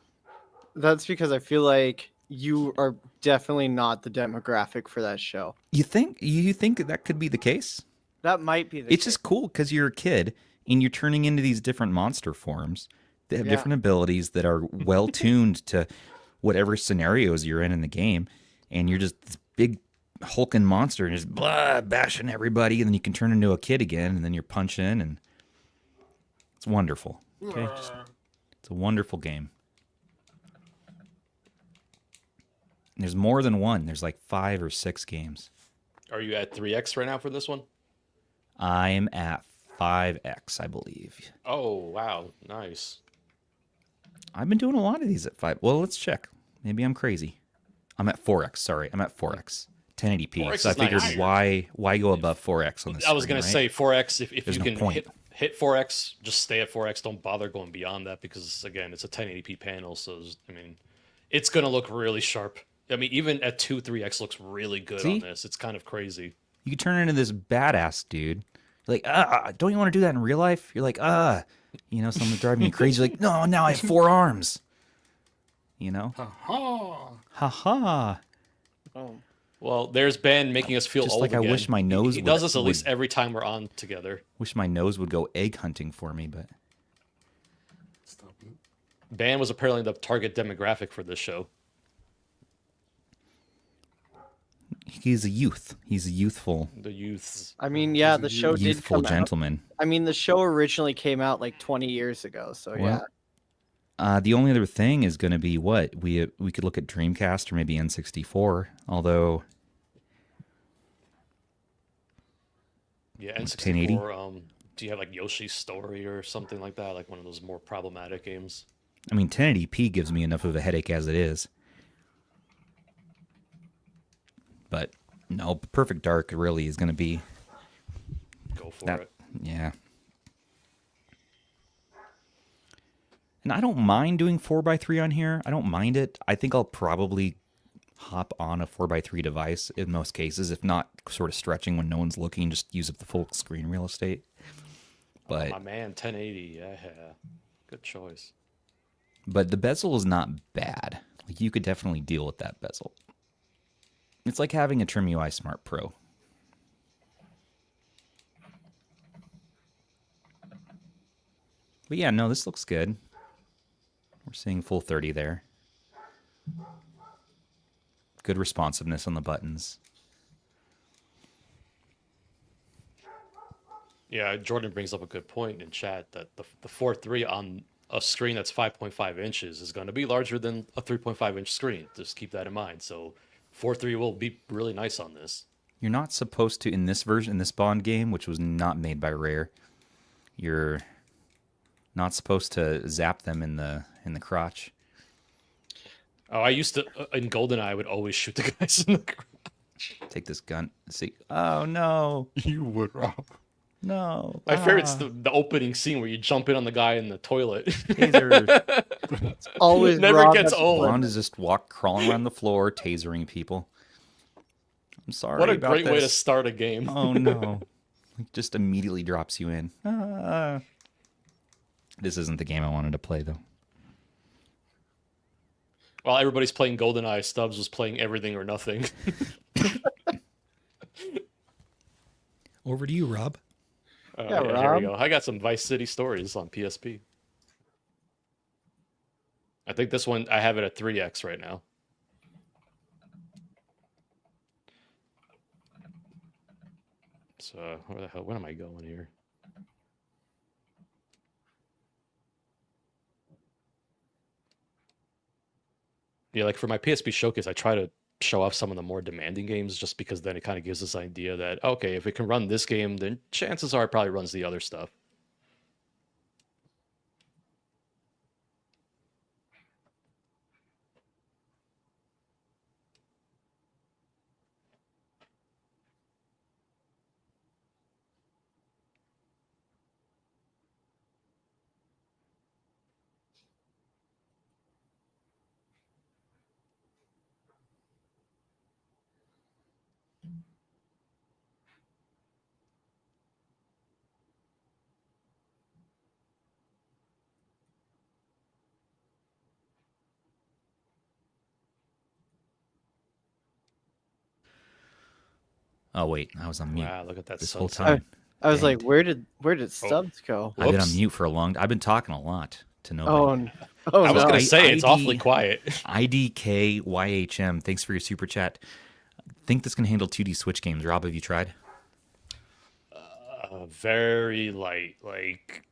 that's because I feel like you are definitely not the demographic for that show. You think that could be the case? That might be the It's case. just cool because you're a kid and you're turning into these different monster forms that have different abilities that are well tuned to whatever scenarios you're in the game, and you're just this big hulking monster and just bashing everybody, and then you can turn into a kid again, and then you're punching, and it's wonderful. Okay, it's a wonderful game. And there's more than one. There's like 5 or 6 games. Are you at 3x right now for this one? I'm at 5x, I believe. Oh, wow. Nice. I've been doing a lot of these at 5. Well, let's check. Maybe I'm crazy. I'm at 4x. Sorry, I'm at 4x. 1080p. 4X So I figured nice. why go above 4x on this? I was going to say 4x. If There's you no can point. hit 4x, just stay at 4x. Don't bother going beyond that because, again, it's a 1080p panel. So, I mean, it's going to look really sharp. I mean, even at 3x looks really good on this. It's kind of crazy. You could turn into this badass dude. You're like, don't you want to do that in real life? You're like, someone's driving you crazy. You're like, no, now I have 4 arms. You know? Ha-ha. Oh. Well, there's Ben making us feel Just old like again. I wish my nose He does this at would- least every time we're on together. Wish my nose would go egg hunting for me, but Stop it. Ben was apparently the target demographic for this show. he's a youth. He's a youthful, The youths. I mean, yeah, the show did youthful come out. gentleman. I mean, the show originally came out like 20 years ago, so Well, yeah. The only other thing is going to be what we could look at Dreamcast or maybe N64. Although, Yeah, 1080? N64. Do you have like Yoshi's Story or something like that? Like one of those more problematic games? I mean, 1080p gives me enough of a headache as it is. But no, Perfect Dark really is going to be Go for that. it. Yeah. And I don't mind doing 4x3 on here. I don't mind it. I think I'll probably hop on a 4x3 device in most cases, if not sort of stretching when no one's looking, just use up the full screen real estate. But My man, 1080. Yeah, good choice. But the bezel is not bad. Like, you could definitely deal with that bezel. It's like having a Trim UI Smart Pro. But yeah, no, this looks good. We're seeing full 30 there. Good responsiveness on the buttons. Yeah, Jordan brings up a good point in chat that the 4.3 on a screen that's 5.5 inches is going to be larger than a 3.5-inch screen. Just keep that in mind. So 4.3 will be really nice on this. You're not supposed to, in this version, in this Bond game, which was not made by Rare, you're not supposed to zap them in the crotch. Oh, I used to, in GoldenEye, I would always shoot the guys in the crotch. Take this gun. See? Oh, no. You would, Rob. No. My favorite's the opening scene where you jump in on the guy in the toilet. Taser. Always Never Rob gets at the old. Bond is just crawling around the floor, tasering people. I'm sorry What a about great way to this. start a game. Oh, no. Just immediately drops you in. This isn't the game I wanted to play, though. While everybody's playing GoldenEye, Stubbs was playing Everything or Nothing. Over to you, Rob. Yeah, Here Rob. we go. I got some Vice City Stories on PSP. I think this one, I have it at 3x right now. So where the hell? Where am I going here? Yeah, like for my PSP showcase, I try to show off some of the more demanding games just because then it kind of gives this idea that, okay, if it can run this game, then chances are it probably runs the other stuff. Oh wait, I was on mute. Wow, look at that this whole sunset. time. I was Dang like, it. where did Stubbs go? I've been on Whoops. mute for a long. I've been talking a lot to nobody. Oh I was no. gonna say it's ID awfully quiet. IDKYHM. Thanks for your super chat. Think this can handle 2D Switch games. Rob, have you tried? Very light, like.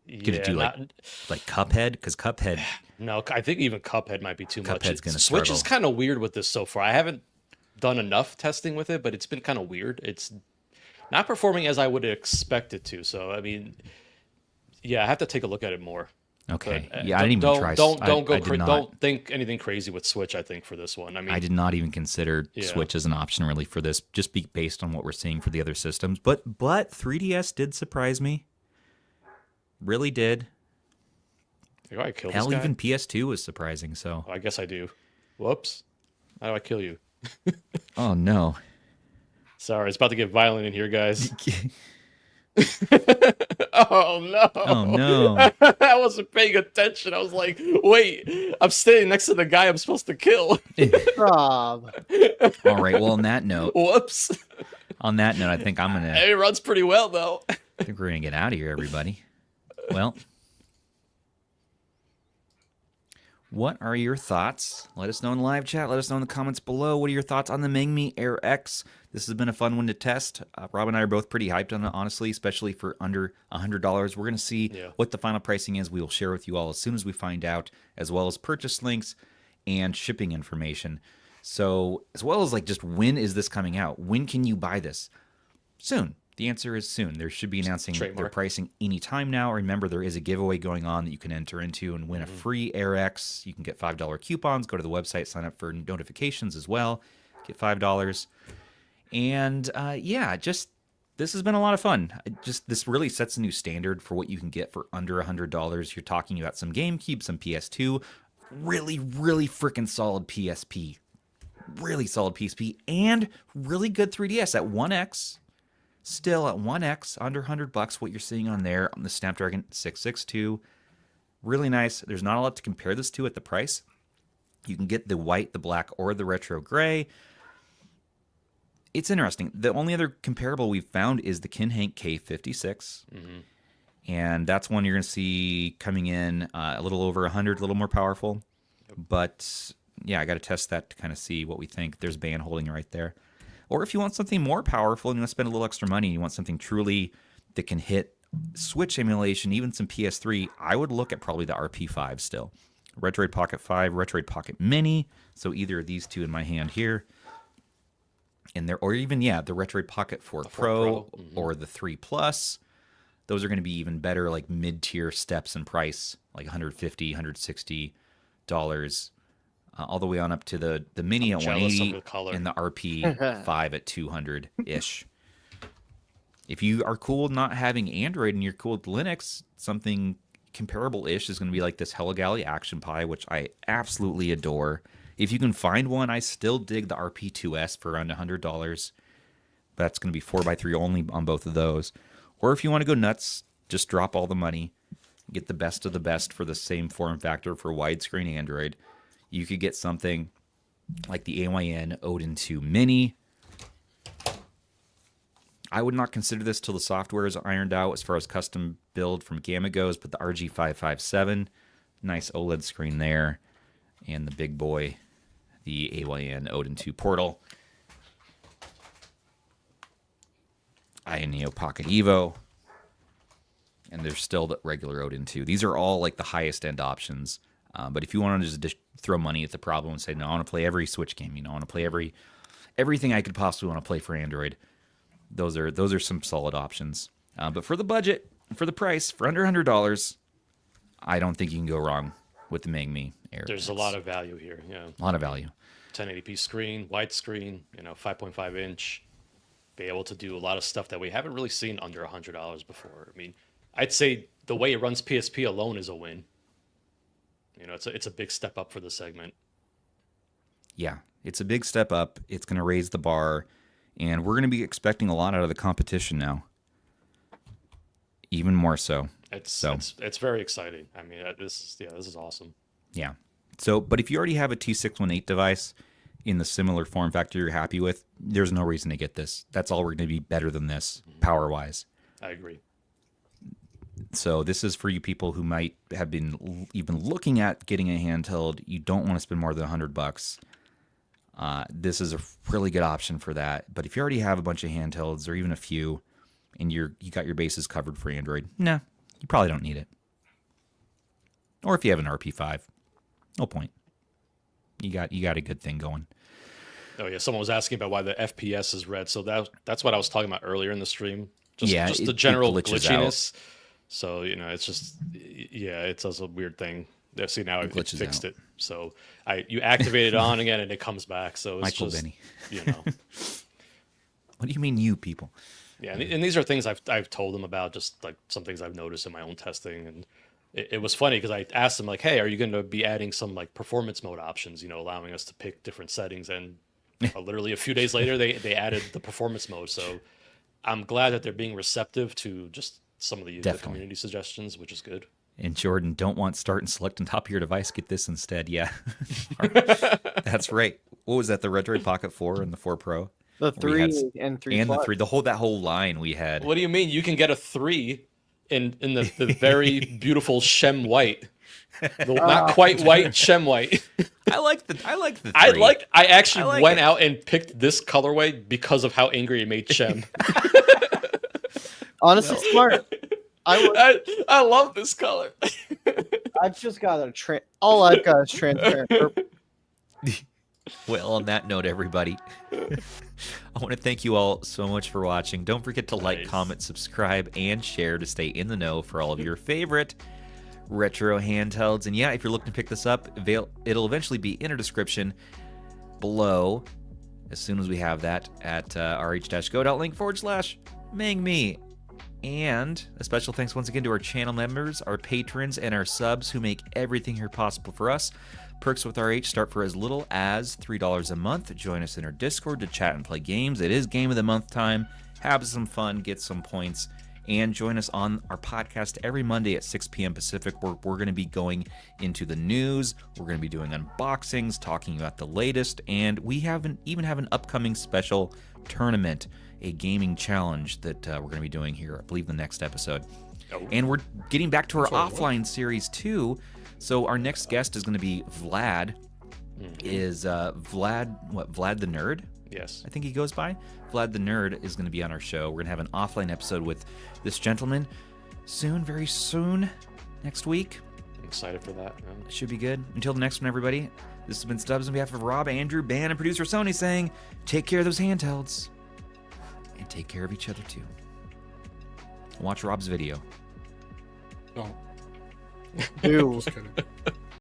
Could it do like Cuphead? Because Cuphead. No, I think even Cuphead might be too much. Cuphead's gonna Switch struggle. is kind of weird with this so far. I haven't done enough testing with it, but it's been kind of weird. It's not performing as I would expect it to. So I mean, yeah, I have to take a look at it more. Okay. But, Yeah, I didn't even try. Don't think anything crazy with Switch. I think for this one, I mean, I did not even consider Yeah. Switch as an option really for this, just based on what we're seeing for the other systems. But 3DS did surprise me. Really did. Like, oh, I killed Hell, this guy? even PS2 was surprising. So. Oh, I guess I do. Whoops. How do I kill you? Oh no. Sorry, it's about to get violent in here, guys. Oh no! Oh no! I wasn't paying attention. I was like, "Wait, I'm standing next to the guy I'm supposed to kill." Rob. All right. Well, on that note, Whoops! I think I'm gonna. It runs pretty well, though. I think we're gonna get out of here, everybody. Well, what are your thoughts? Let us know in the live chat. Let us know in the comments below. What are your thoughts on the MangMi Air X? This has been a fun one to test. Rob and I are both pretty hyped on it, honestly, especially for under $100. We're going to see what the final pricing is. We will share with you all as soon as we find out, as well as purchase links and shipping information. So, as well as like just when is this coming out? When can you buy this? Soon. The answer is soon. There should be announcing their pricing anytime now. Remember, there is a giveaway going on that you can enter into and win a free Air X. You can get $5 coupons. Go to the website, sign up for notifications as well. Get $5. And yeah, just this has been a lot of fun. This really sets a new standard for what you can get for under $100. You're talking about some GameCube, some PS2, really, really freaking solid PSP. Really solid PSP and really good 3DS at 1X. Still at 1X, under $100, what you're seeing on there on the Snapdragon 662. Really nice. There's not a lot to compare this to at the price. You can get the white, the black, or the retro gray. It's interesting. The only other comparable we've found is the Kinhank K56. And that's one you're going to see coming in a little over 100, a little more powerful. But yeah, I got to test that to kind of see what we think. There's band holding right there. Or if you want something more powerful and you want to spend a little extra money, and you want something truly that can hit Switch emulation, even some PS3, I would look at probably the RP5 still. Retroid Pocket 5, Retroid Pocket Mini. So either of these two in my hand here. And there, or even, yeah, the Retroid Pocket 4 Pro or the 3 Plus. Those are going to be even better, like mid-tier steps in price, like $150, $160. All the way on up to the Mini at 180 and the RP5 at 200-ish. If you are cool with not having Android and you're cool with Linux, something comparable-ish is going to be like this Hello Galley Action Pi, which I absolutely adore. If you can find one, I still dig the RP2S for around $100. That's going to be 4x3 only on both of those. Or if you want to go nuts, just drop all the money, get the best of the best for the same form factor for widescreen Android. You could get something like the AYN Odin 2 Mini. I would not consider this till the software is ironed out as far as custom build from Gamma goes, but the RG557, nice OLED screen there. And the big boy, the AYN Odin 2 Portal. Neo Pocket Evo, and there's still the regular Odin 2. These are all like the highest end options. But if you want to just throw money at the problem and say, no, I want to play every Switch game, I want to play everything I could possibly want to play for Android, those are some solid options. But for the budget, for the price, for under $100, I don't think you can go wrong with the MangMi Air X. There's a lot of value here. Yeah, a lot of value. 1080p screen, widescreen, 5.5 inch. Be able to do a lot of stuff that we haven't really seen under $100 before. I mean, I'd say the way it runs PSP alone is a win. It's a big step up for the segment. Yeah, it's a big step up. It's going to raise the bar, and we're going to be expecting a lot out of the competition now. Even more so. It's very exciting. I mean, this is awesome. Yeah. So, but if you already have a T618 device in the similar form factor you're happy with, there's no reason to get this. That's all we're going to be better than this, power-wise. I agree. So this is for you people who might have been even looking at getting a handheld. You don't want to spend more than $100. This is a really good option for that. But if you already have a bunch of handhelds or even a few, and you got your bases covered for Android, nah, you probably don't need it. Or if you have an RP5, no point. You got a good thing going. Oh yeah, someone was asking about why the FPS is red. So that's what I was talking about earlier in the stream. Just the general glitchiness. Out. So it's just it's also a weird thing. See, now it fixed it. So you activate it on again and it comes back. So it's Michael just, Benny. What do you mean, you people? Yeah, and these are things I've told them about, just like some things I've noticed in my own testing. And it was funny because I asked them, like, hey, are you going to be adding some like performance mode options, allowing us to pick different settings? And literally a few days later, they added the performance mode. So I'm glad that they're being receptive to just some of the community suggestions, which is good. And Jordan, don't want start and select on top of your device. Get this instead. Yeah, that's right. What was that? The Retroid Pocket 4 and the 4 Pro? The 3 and 3 and Plus. the 3. That whole line we had. What do you mean? You can get a 3 in the very beautiful Shem white. Not quite white, Shem white. I like the 3. I actually went out and picked this colorway because of how angry it made Shem. Honestly, smart. I love this color. I've just got all I've got is transparent purple. Well, on that note, everybody, I want to thank you all so much for watching. Don't forget to like, comment, subscribe, and share to stay in the know for all of your favorite retro handhelds. And yeah, if you're looking to pick this up, it'll eventually be in a description below as soon as we have that at rh-go.link/MangMi. And a special thanks once again to our channel members, our patrons, and our subs who make everything here possible for us. Perks with RH start for as little as $3 a month. Join us in our Discord to chat and play games. It is Game of the Month time. Have some fun, get some points, and join us on our podcast every Monday at 6 p.m. Pacific, where we're going to be going into the news. We're going to be doing unboxings, talking about the latest, and we even have an upcoming special tournament, a gaming challenge that we're going to be doing here, I believe, the next episode. Oh. And we're getting back to our offline series too. So our next guest is going to be Vlad. Is Vlad the Nerd? Yes. I think he goes by. Vlad the Nerd is going to be on our show. We're going to have an offline episode with this gentleman soon, very soon, next week. I'm excited for that, man. It should be good. Until the next one, everybody, this has been Stubbs on behalf of Rob, Andrew, Ben, and producer Sony saying, take care of those handhelds. And take care of each other, too. Watch Rob's video. Oh. Ew. Just kidding.